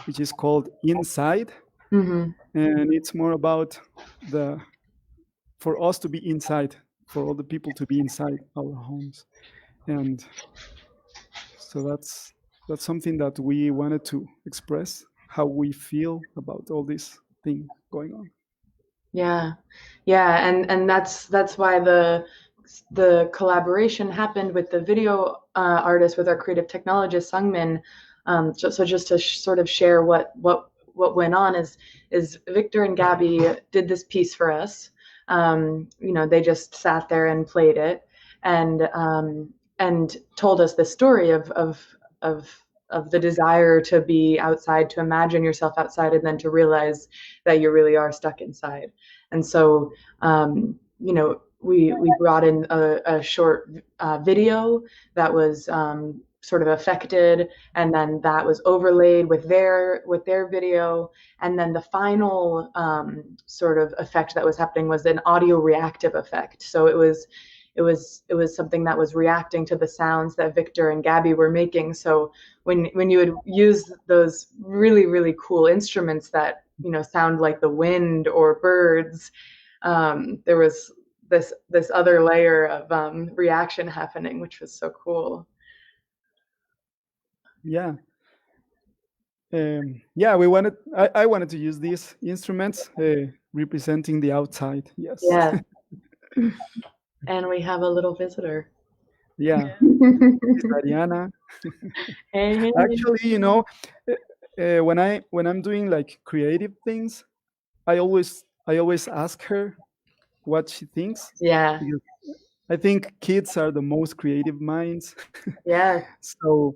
which is called Inside. Mm-hmm. And it's more about for us to be inside, for all the people to be inside our homes. And so that's something that we wanted to express, how we feel about all this thing going on. Yeah, and that's why the collaboration happened with the video artist, with our creative technologist Sungmin. So just to sort of share what went on is Victor and Gabby did this piece for us. They just sat there and played it and told us the story of the desire to be outside, to imagine yourself outside, and then to realize that you really are stuck inside. And so, we brought in a short video that was sort of affected, and then that was overlaid with their video, and then the final sort of effect that was happening was an audio reactive effect. So it was something that was reacting to the sounds that Victor and Gabby were making. So when you would use those really, really cool instruments that sound like the wind or birds, there was this other layer of reaction happening, which was so cool. Yeah. We wanted. I wanted to use these instruments representing the outside. Yes. Yeah. And we have a little visitor. Yeah. It's Ariana. Hey. Actually, when I'm doing like creative things, I always ask her what she thinks. Yeah. Because I think kids are the most creative minds. Yeah. So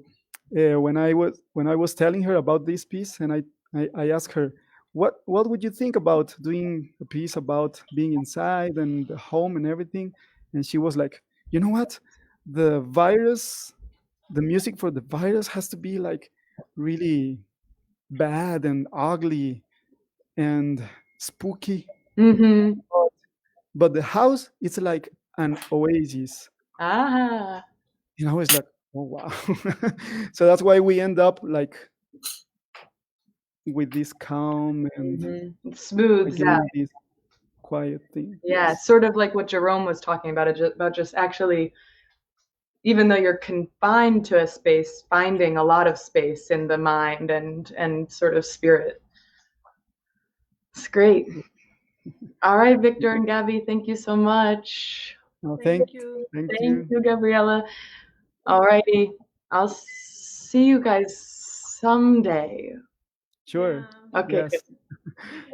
when I was telling her about this piece, and I asked her, what would you think about doing a piece about being inside and the home and everything? And she was like, you know what? The music for the virus has to be like really bad and ugly and spooky. Mm-hmm. But the house, it's like an oasis. Ah. And I was like, oh wow. So that's why we end up like with this calm and smooth, like, this quiet thing. Yeah, sort of like what Jerome was talking about, about just actually, even though you're confined to a space, finding a lot of space in the mind and sort of spirit. It's great. All right, Victor and Gabby, thank you so much. Oh, thank you. Thank you, Gabriela. All righty. I'll see you guys someday. Sure. Okay. Yes.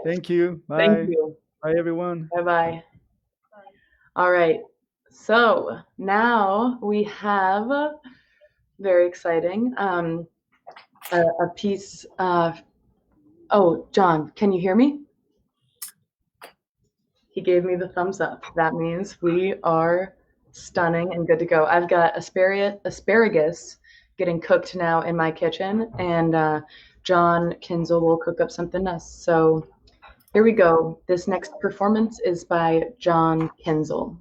Thank you. Bye. Thank you. Bye, everyone. Bye-bye. All right. So now we have, very exciting, a piece. Oh, John, can you hear me? He gave me the thumbs up. That means we are stunning and good to go. I've got asparagus getting cooked now in my kitchen, and John Kinzel will cook up something else. So here we go. This next performance is by John Kinzel.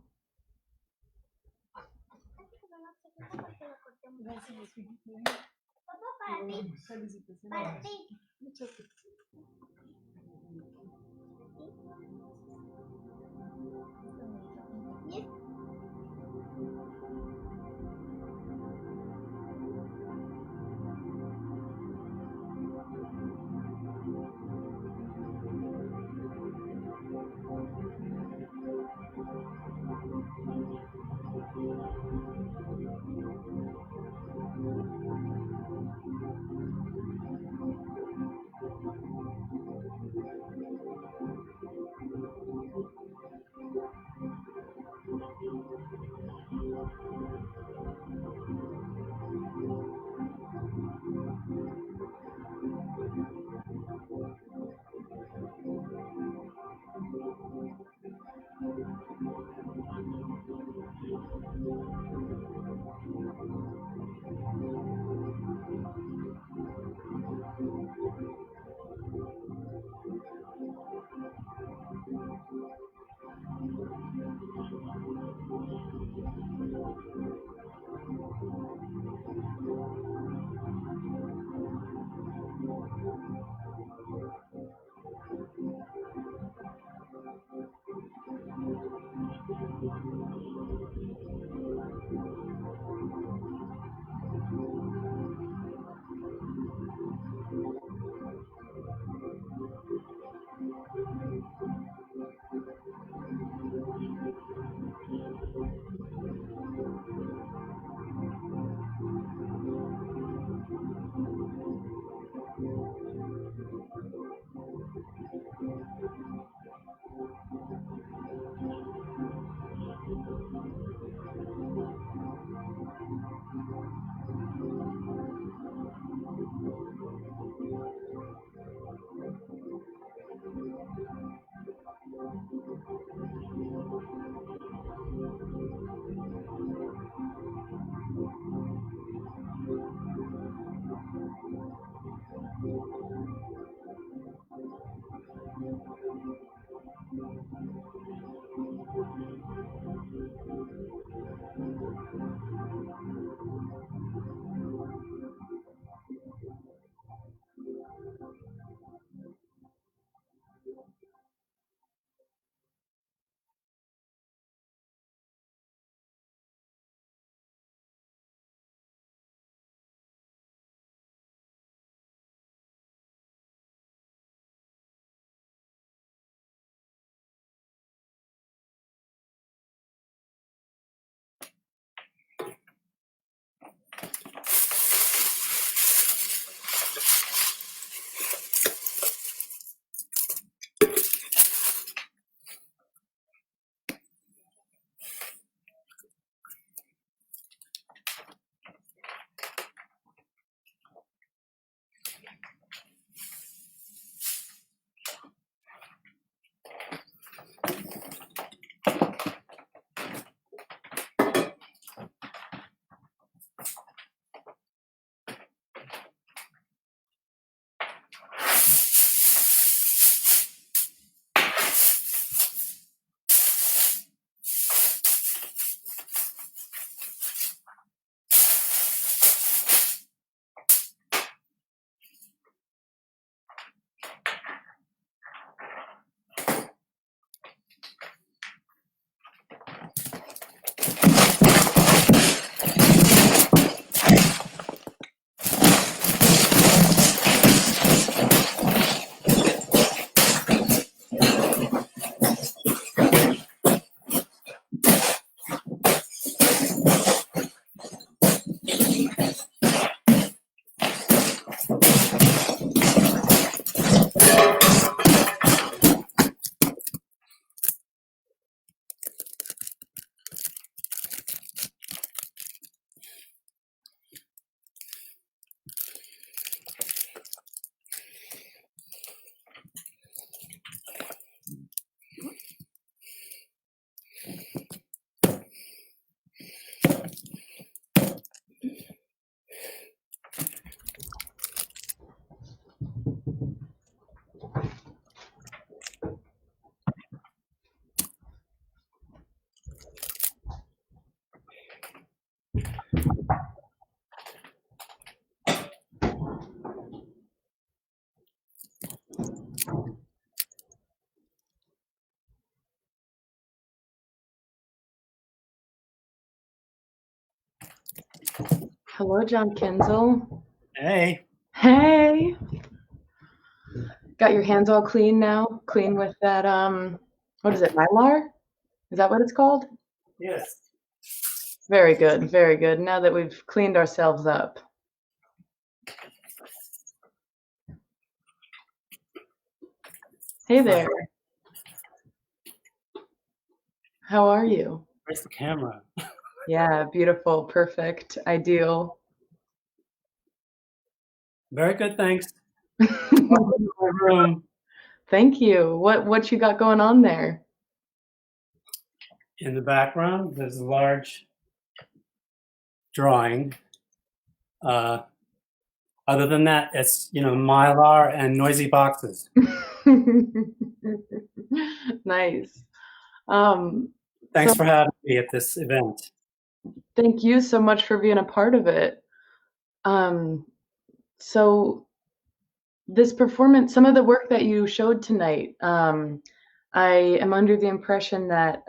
Hello, John Kinzel. Hey. Hey. Got your hands all clean now? Clean with that, what is it, Mylar? Is that what it's called? Yes. Very good, very good. Now that we've cleaned ourselves up. Hey there. How are you? Where's the camera? Yeah, beautiful, perfect, ideal. Very good, thanks. Welcome to my room. Thank you. What you got going on there? In the background, there's a large drawing. Other than that, it's, Mylar and noisy boxes. Nice. Thanks for having me at this event. Thank you so much for being a part of it. So this performance, some of the work that you showed tonight, I am under the impression that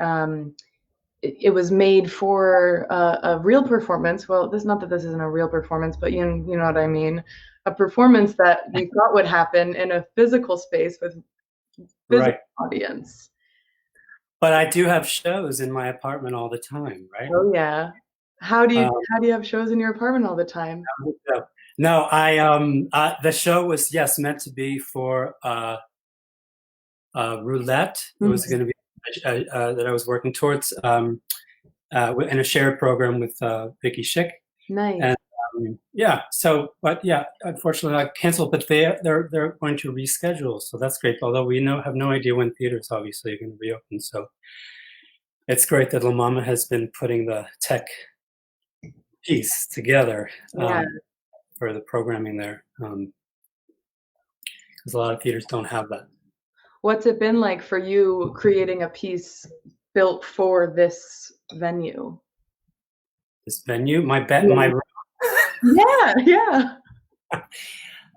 it was made for a real performance. Well, this not that this isn't a real performance, but you know what I mean. A performance that we thought would happen in a physical space with physical audience. But I do have shows in my apartment all the time, right? Oh yeah. How do you have shows in your apartment all the time? No, the show was meant to be for roulette. It was going to be that I was working towards in a shared program with Vicky Schick. Nice. And unfortunately I canceled, but they're going to reschedule, so that's great. Although we have no idea when theaters obviously are going to reopen, so it's great that La Mama has been putting the tech piece together for the programming there, because a lot of theaters don't have that. What's it been like for you creating a piece built for this venue? This venue, my room. Yeah.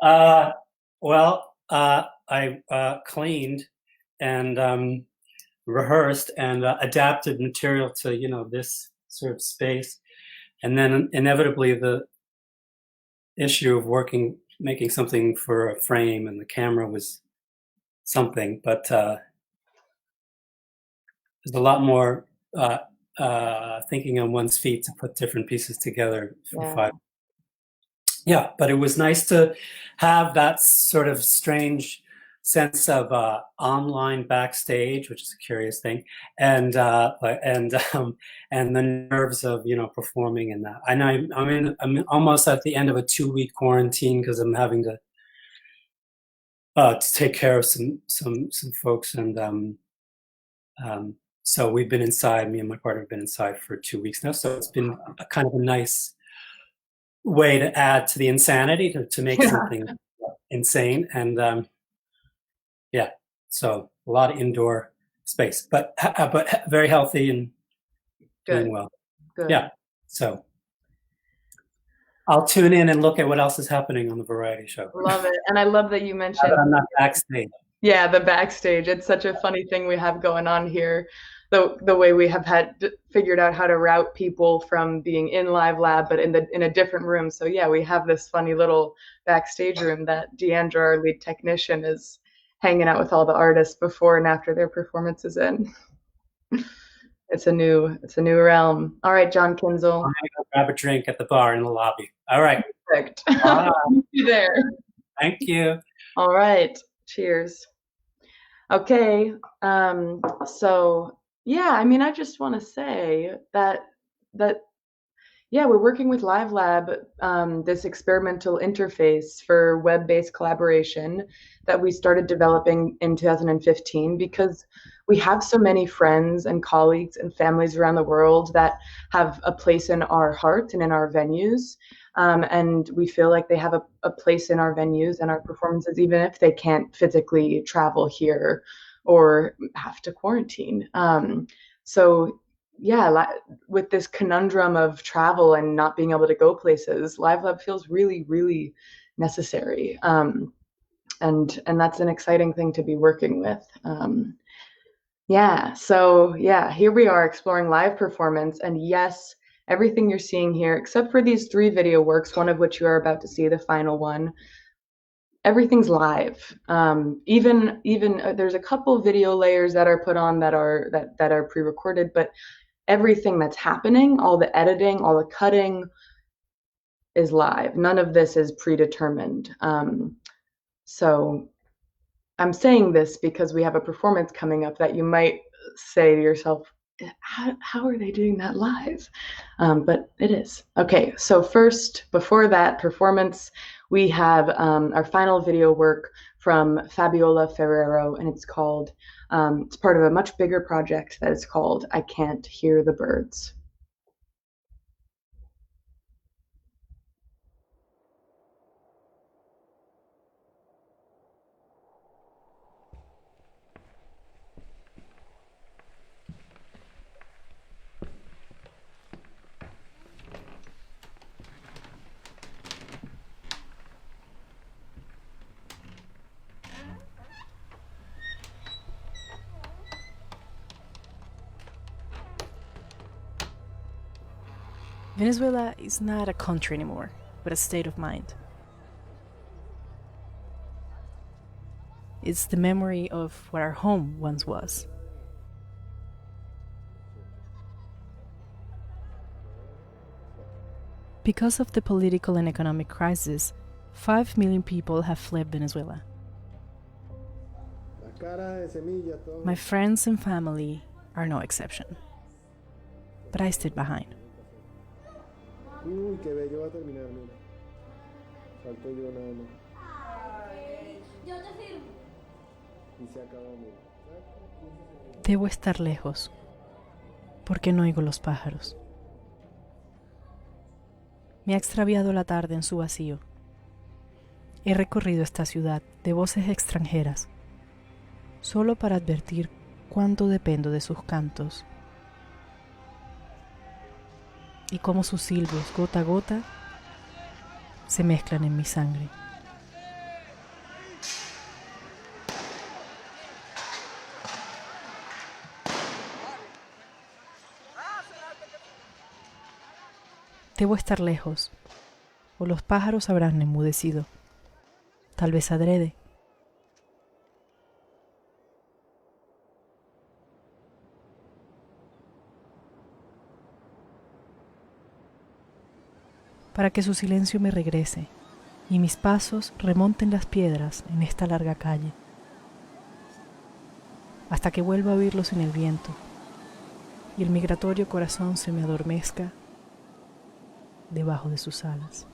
I cleaned and rehearsed and adapted material to this sort of space, and then inevitably the issue of making something for a frame and the camera was something, but there's a lot more thinking on one's feet to put different pieces together for 5. Yeah, but it was nice to have that sort of strange sense of online backstage, which is a curious thing, and the nerves of performing in that. And I'm almost at the end of a 2-week quarantine because I'm having to take care of some folks, and so we've been inside. Me and my partner have been inside for 2 weeks now, so it's been a kind of a nice way to add to the insanity to make something insane. And so a lot of indoor space, but very healthy and doing well. Good. Yeah, so I'll tune in and look at what else is happening on the variety show. Love it. And I love that you mentioned I'm not backstage. Yeah, the backstage. It's such a funny thing we have going on here. The way we have figured out how to route people from being in LiveLab, but in a different room. So yeah, we have this funny little backstage room that Deandra, our lead technician, is hanging out with all the artists before and after their performances in. It's a new realm. All right, John Kinzel. I'm gonna go grab a drink at the bar in the lobby. All right. Perfect. See you there. Thank you. All right. Cheers. Okay. So yeah, I just want to say that we're working with LiveLab, this experimental interface for web-based collaboration that we started developing in 2015 because we have so many friends and colleagues and families around the world that have a place in our hearts and in our venues. And we feel like they have a place in our venues and our performances, even if they can't physically travel here or have to quarantine. So yeah, with this conundrum of travel and not being able to go places, LiveLab feels really, really necessary. And that's an exciting thing to be working with. So here we are exploring live performance, and yes, everything you're seeing here, except for these 3 video works, one of which you are about to see, the final one, everything's live. Even there's a couple video layers that are put on that are pre-recorded, but everything that's happening, all the editing, all the cutting is live. None of this is predetermined. So I'm saying this because we have a performance coming up that you might say to yourself, how are they doing that live? But it is. Okay, so first, before that performance, we have our final video work from Fabiola Ferrero, and it's called, it's part of a much bigger project that is called I Can't Hear the Birds. Venezuela is not a country anymore, but a state of mind. It's the memory of what our home once was. Because of the political and economic crisis, 5 million people have fled Venezuela. My friends and family are no exception. But I stayed behind. Uy, qué bello va a terminar, mira. Falto yo nada más. Yo te firmo. Y se acabó, mira. Debo estar lejos, porque no oigo los pájaros. Me ha extraviado la tarde en su vacío. He recorrido esta ciudad de voces extranjeras, solo para advertir cuánto dependo de sus cantos y cómo sus silbos, gota a gota, se mezclan en mi sangre. Debo estar lejos, o los pájaros habrán enmudecido, tal vez adrede. Para que su silencio me regrese y mis pasos remonten las piedras en esta larga calle, hasta que vuelva a oírlos en el viento y el migratorio corazón se me adormezca debajo de sus alas.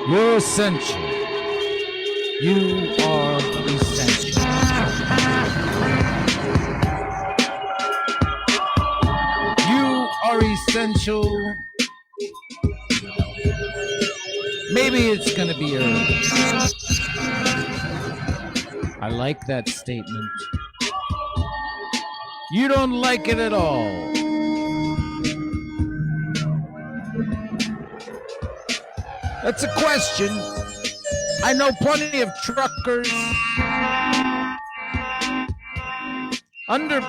You're essential. You are essential. You are essential. Maybe it's gonna be early. I like that statement. You don't like it at all. That's a question. I know plenty of truckers. Under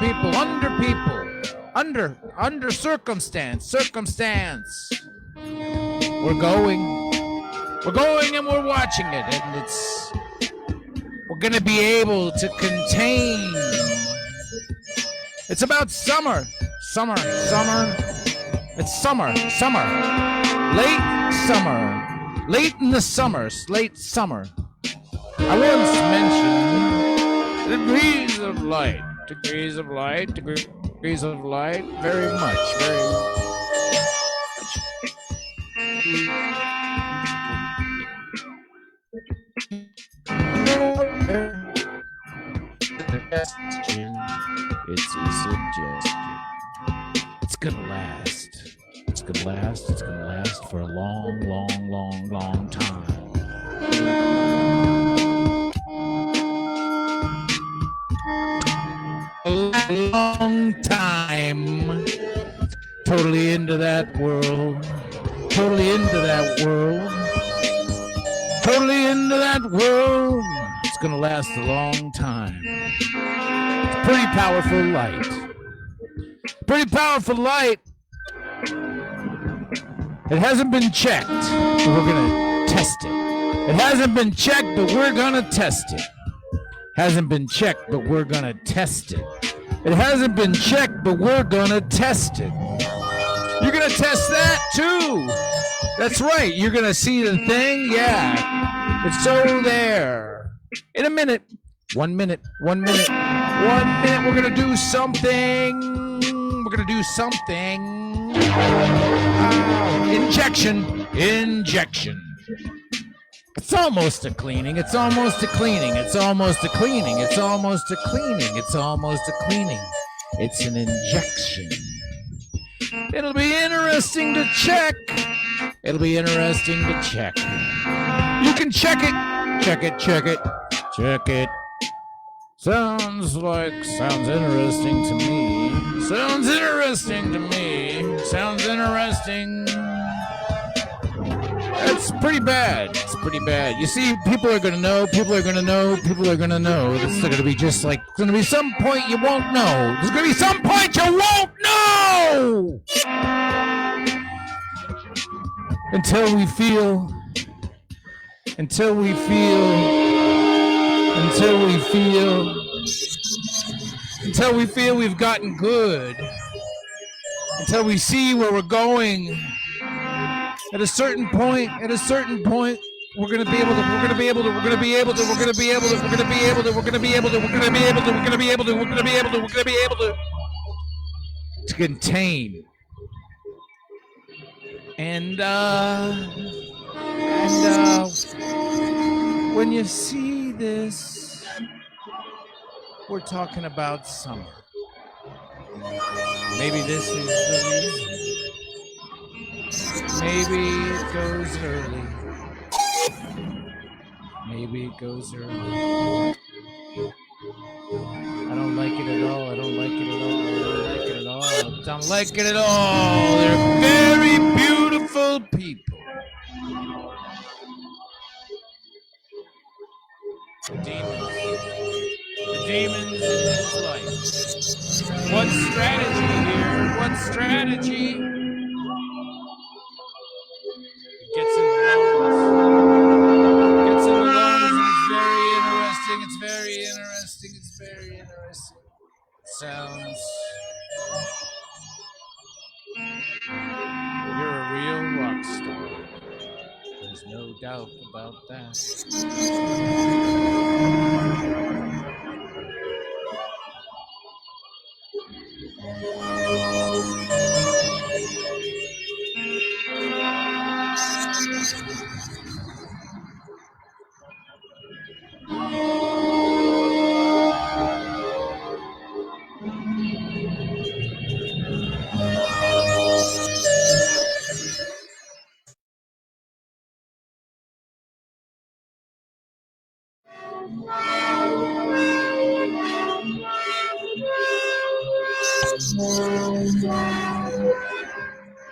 circumstance. We're going and we're watching it, and we're gonna be able to contain. It's about summer. It's summer. Late in the summer, late summer. I once mentioned degrees of light, very much. It's a suggestion. It's gonna last. It's gonna last for a long time. long time. Totally into that world. Totally into that world. Totally into that world. It's gonna last a long time. It's pretty powerful light. Pretty powerful light. It hasn't been checked, but we're gonna test it. It hasn't been checked, but we're gonna test it. Hasn't been checked, but we're gonna test it. It hasn't been checked, but we're gonna test it. You're gonna test that too. That's right. You're gonna see the thing. Yeah, it's so there. In a minute. 1 minute. 1 minute. 1 minute. We're gonna do something. We're gonna do something. Injection. Injection. It's almost a cleaning. It's almost a cleaning. It's almost a cleaning. It's almost a cleaning. It's almost a cleaning. It's an injection. It'll be interesting to check. It'll be interesting to check. You can check it. Check it. Check it. Check it. Sounds interesting to me. Sounds interesting to me. Sounds interesting. It's pretty bad. It's pretty bad. You see, people are going to know. People are going to know. People are going to know. This is going to be just like, there's going to be some point you won't know. There's going to be some point you won't know. Until we feel we've gotten good. Until we see where we're going. At a certain point, we're gonna be able to contain. And when you see this, we're talking about summer. Maybe this is the reason. Maybe it goes early. Maybe it goes early. I don't like it at all. I don't like it at all. I don't like it at all. I don't like it at all. They're very beautiful people. The demons in his life. What strategy here? What strategy? Gets in the lungs. It's very interesting. It's very interesting. It's very interesting. Sounds. You're a real rock star. There's no doubt about that.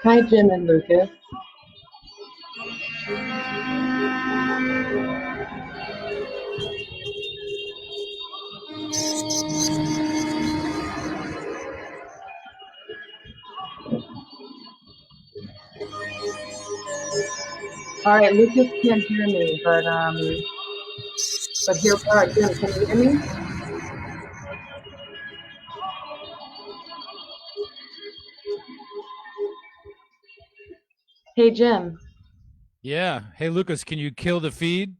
Hi, Jim and Lucas. All right, Lucas can't hear me, but here we are. Jim, can you hear me? Hey, Jim. Yeah. Hey, Lucas, can you kill the feed?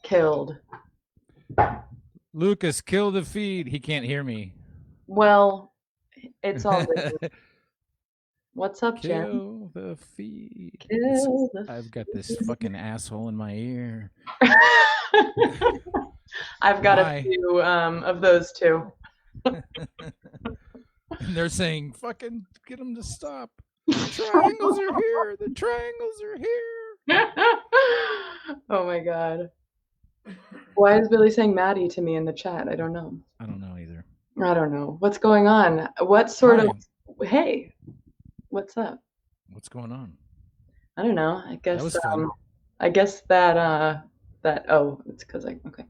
Killed. Lucas, kill the feed. He can't hear me. Well, it's all good. What's up, Jim? Kill the feed. Kill the I've got this fucking asshole in my ear. I've got a few of those too. And they're saying, fucking get them to stop. The triangles are here. The triangles are here. Oh my God. Why is Billy saying Mattie to me in the chat? I don't know. I don't know either. I don't know. What's going on? What sort of... Hey, what's up? What's going on? I don't know. I guess That was fun. I guess that oh, it's because okay.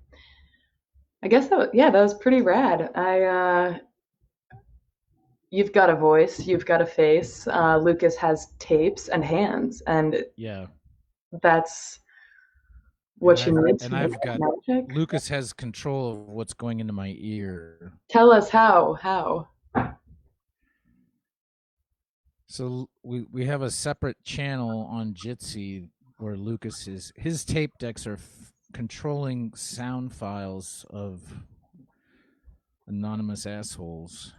I guess that was pretty rad. You've got a voice, you've got a face. Lucas has tapes and hands, and yeah, that's what you need. And I've got Lucas has control of what's going into my ear. Tell us how. So we have a separate channel on Jitsi where Lucas his tape decks are controlling sound files of anonymous assholes.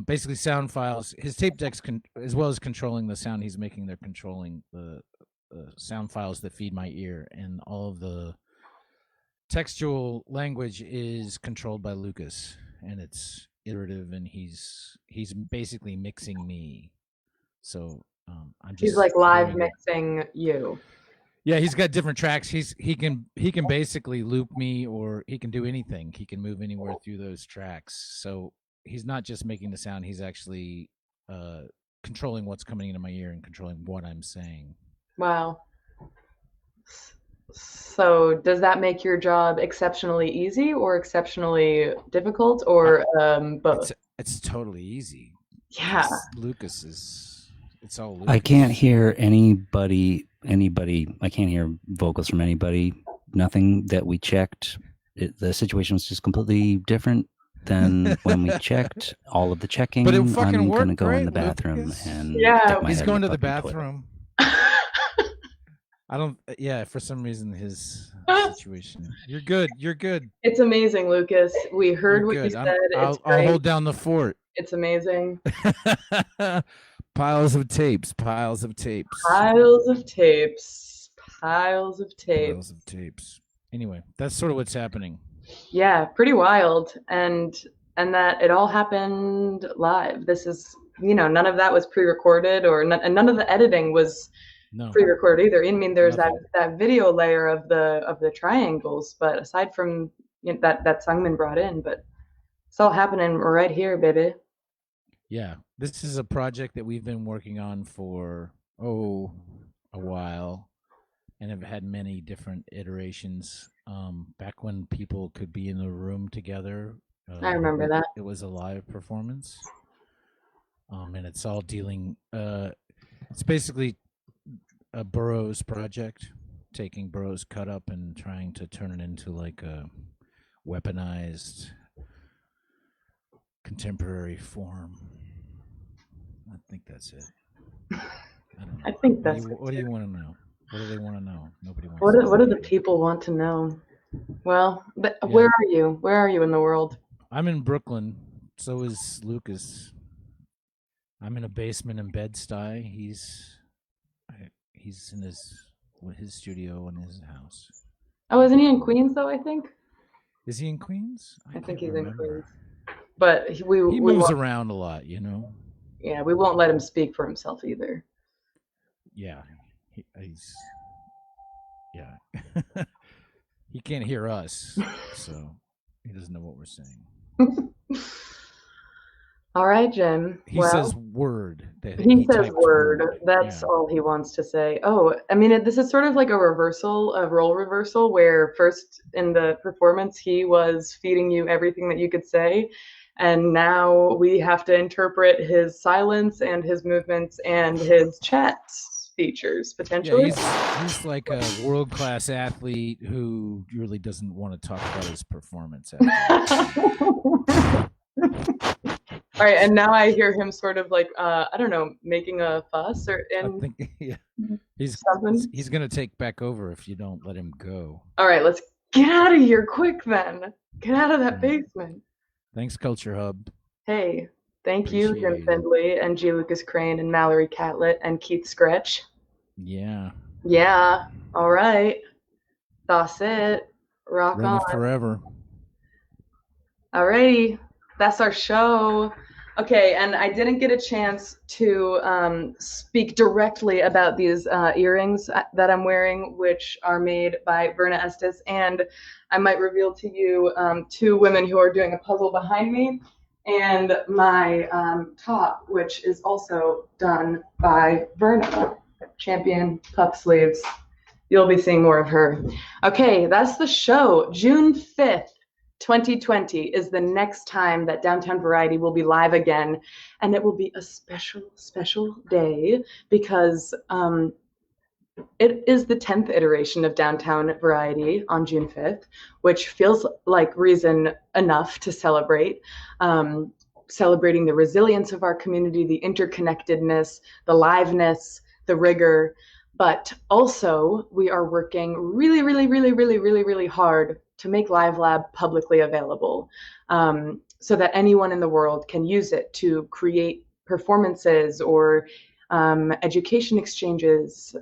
Basically sound files. His tape decks, as well as controlling the sound he's making, they're controlling the sound files that feed my ear, and all of the textual language is controlled by Lucas, and it's iterative, and he's basically mixing me. So I'm just, he's like live mixing you. Yeah, he's got different tracks. He can basically loop me, or he can do anything. He can move anywhere through those tracks. So he's not just making the sound, he's actually controlling what's coming into my ear and controlling what I'm saying. Wow. So does that make your job exceptionally easy or exceptionally difficult, or both? It's totally easy. Yeah. Lucas is, it's all Lucas. I can't hear anybody. I can't hear vocals from anybody. Nothing that we checked. The situation was just completely different than when we checked all of the checking. But it fucking I'm worked gonna go in the great, bathroom Lucas. and He's going to the bathroom. I don't. Yeah, for some reason his situation. You're good. It's amazing, Lucas. We heard what you said. I'll hold down the fort. It's amazing. Piles of tapes. Piles of tapes. Piles of tapes. Piles of tapes. Piles of tapes. Anyway, that's sort of what's happening. Yeah, pretty wild, and that it all happened live. This is, none of that was pre-recorded, and none of the editing was pre-recorded either. I mean, there's that video layer of the triangles, but aside from that Sungmin brought in, but it's all happening right here, baby. Yeah, this is a project that we've been working on for a while, and have had many different iterations. Back when people could be in a room together. I remember that. It was a live performance. And it's all dealing, it's basically a Burroughs project, taking Burroughs' cut up and trying to turn it into like a weaponized contemporary form. I think that's it. I don't know. I think that's what do you want to know? What do they want to know? Nobody wants What do the people want to know? Well, where are you? Where are you in the world? I'm in Brooklyn. So is Lucas. I'm in a basement in Bed-Stuy. He's in his studio in his house. Oh, isn't he in Queens though? I think. Is he in Queens? I think he's in Queens. But he moves around a lot, Yeah, we won't let him speak for himself either. Yeah, he's. Yeah, he can't hear us, so he doesn't know what we're saying. All right, Jim. He says word. He says word. That's all he wants to say. Oh, I mean, this is sort of like a role reversal, where first in the performance he was feeding you everything that you could say, and now we have to interpret his silence and his movements and his chat features potentially. Yeah, he's like a world-class athlete who really doesn't want to talk about his performance. All right, and now I hear him sort of like I don't know, making a fuss I think, he's gonna take back over if you don't let him go. All right, let's get out of here quick then. Get out of that basement. Thanks, CultureHub. Hey, thank you, Jim Findlay and G. Lucas Crane and Mallory Catlett and Keith Skretch. Yeah. Yeah. All right. That's it. Rock on. Forever. Alrighty. That's our show. Okay, and I didn't get a chance to speak directly about these earrings that I'm wearing, which are made by Verna Estes, and I might reveal to you two women who are doing a puzzle behind me, and my top, which is also done by Verna, Champion Puff Sleeves. You'll be seeing more of her. Okay, that's the show. June 5th. 2020 is the next time that Downtown Variety will be live again, and it will be a special, special day because it is the 10th iteration of Downtown Variety on June 5th, which feels like reason enough to celebrate. Celebrating the resilience of our community, the interconnectedness, the liveness, the rigor, but also we are working really, really, really, really, really, really hard to make LiveLab publicly available so that anyone in the world can use it to create performances or education exchanges.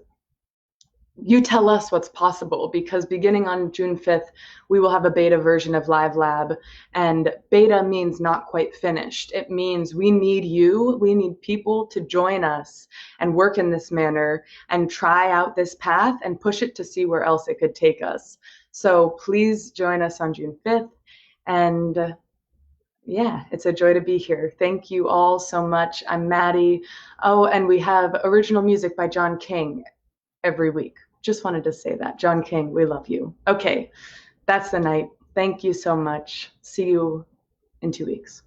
You tell us what's possible, because beginning on June 5th, we will have a beta version of LiveLab, and beta means not quite finished. It means we need you, we need people to join us and work in this manner and try out this path and push it to see where else it could take us. So please join us on June 5th, and yeah, it's a joy to be here. Thank you all so much. I'm Mattie. Oh, and we have original music by John King every week. Just wanted to say that. John King, we love you. Okay, that's the night. Thank you so much. See you in 2 weeks.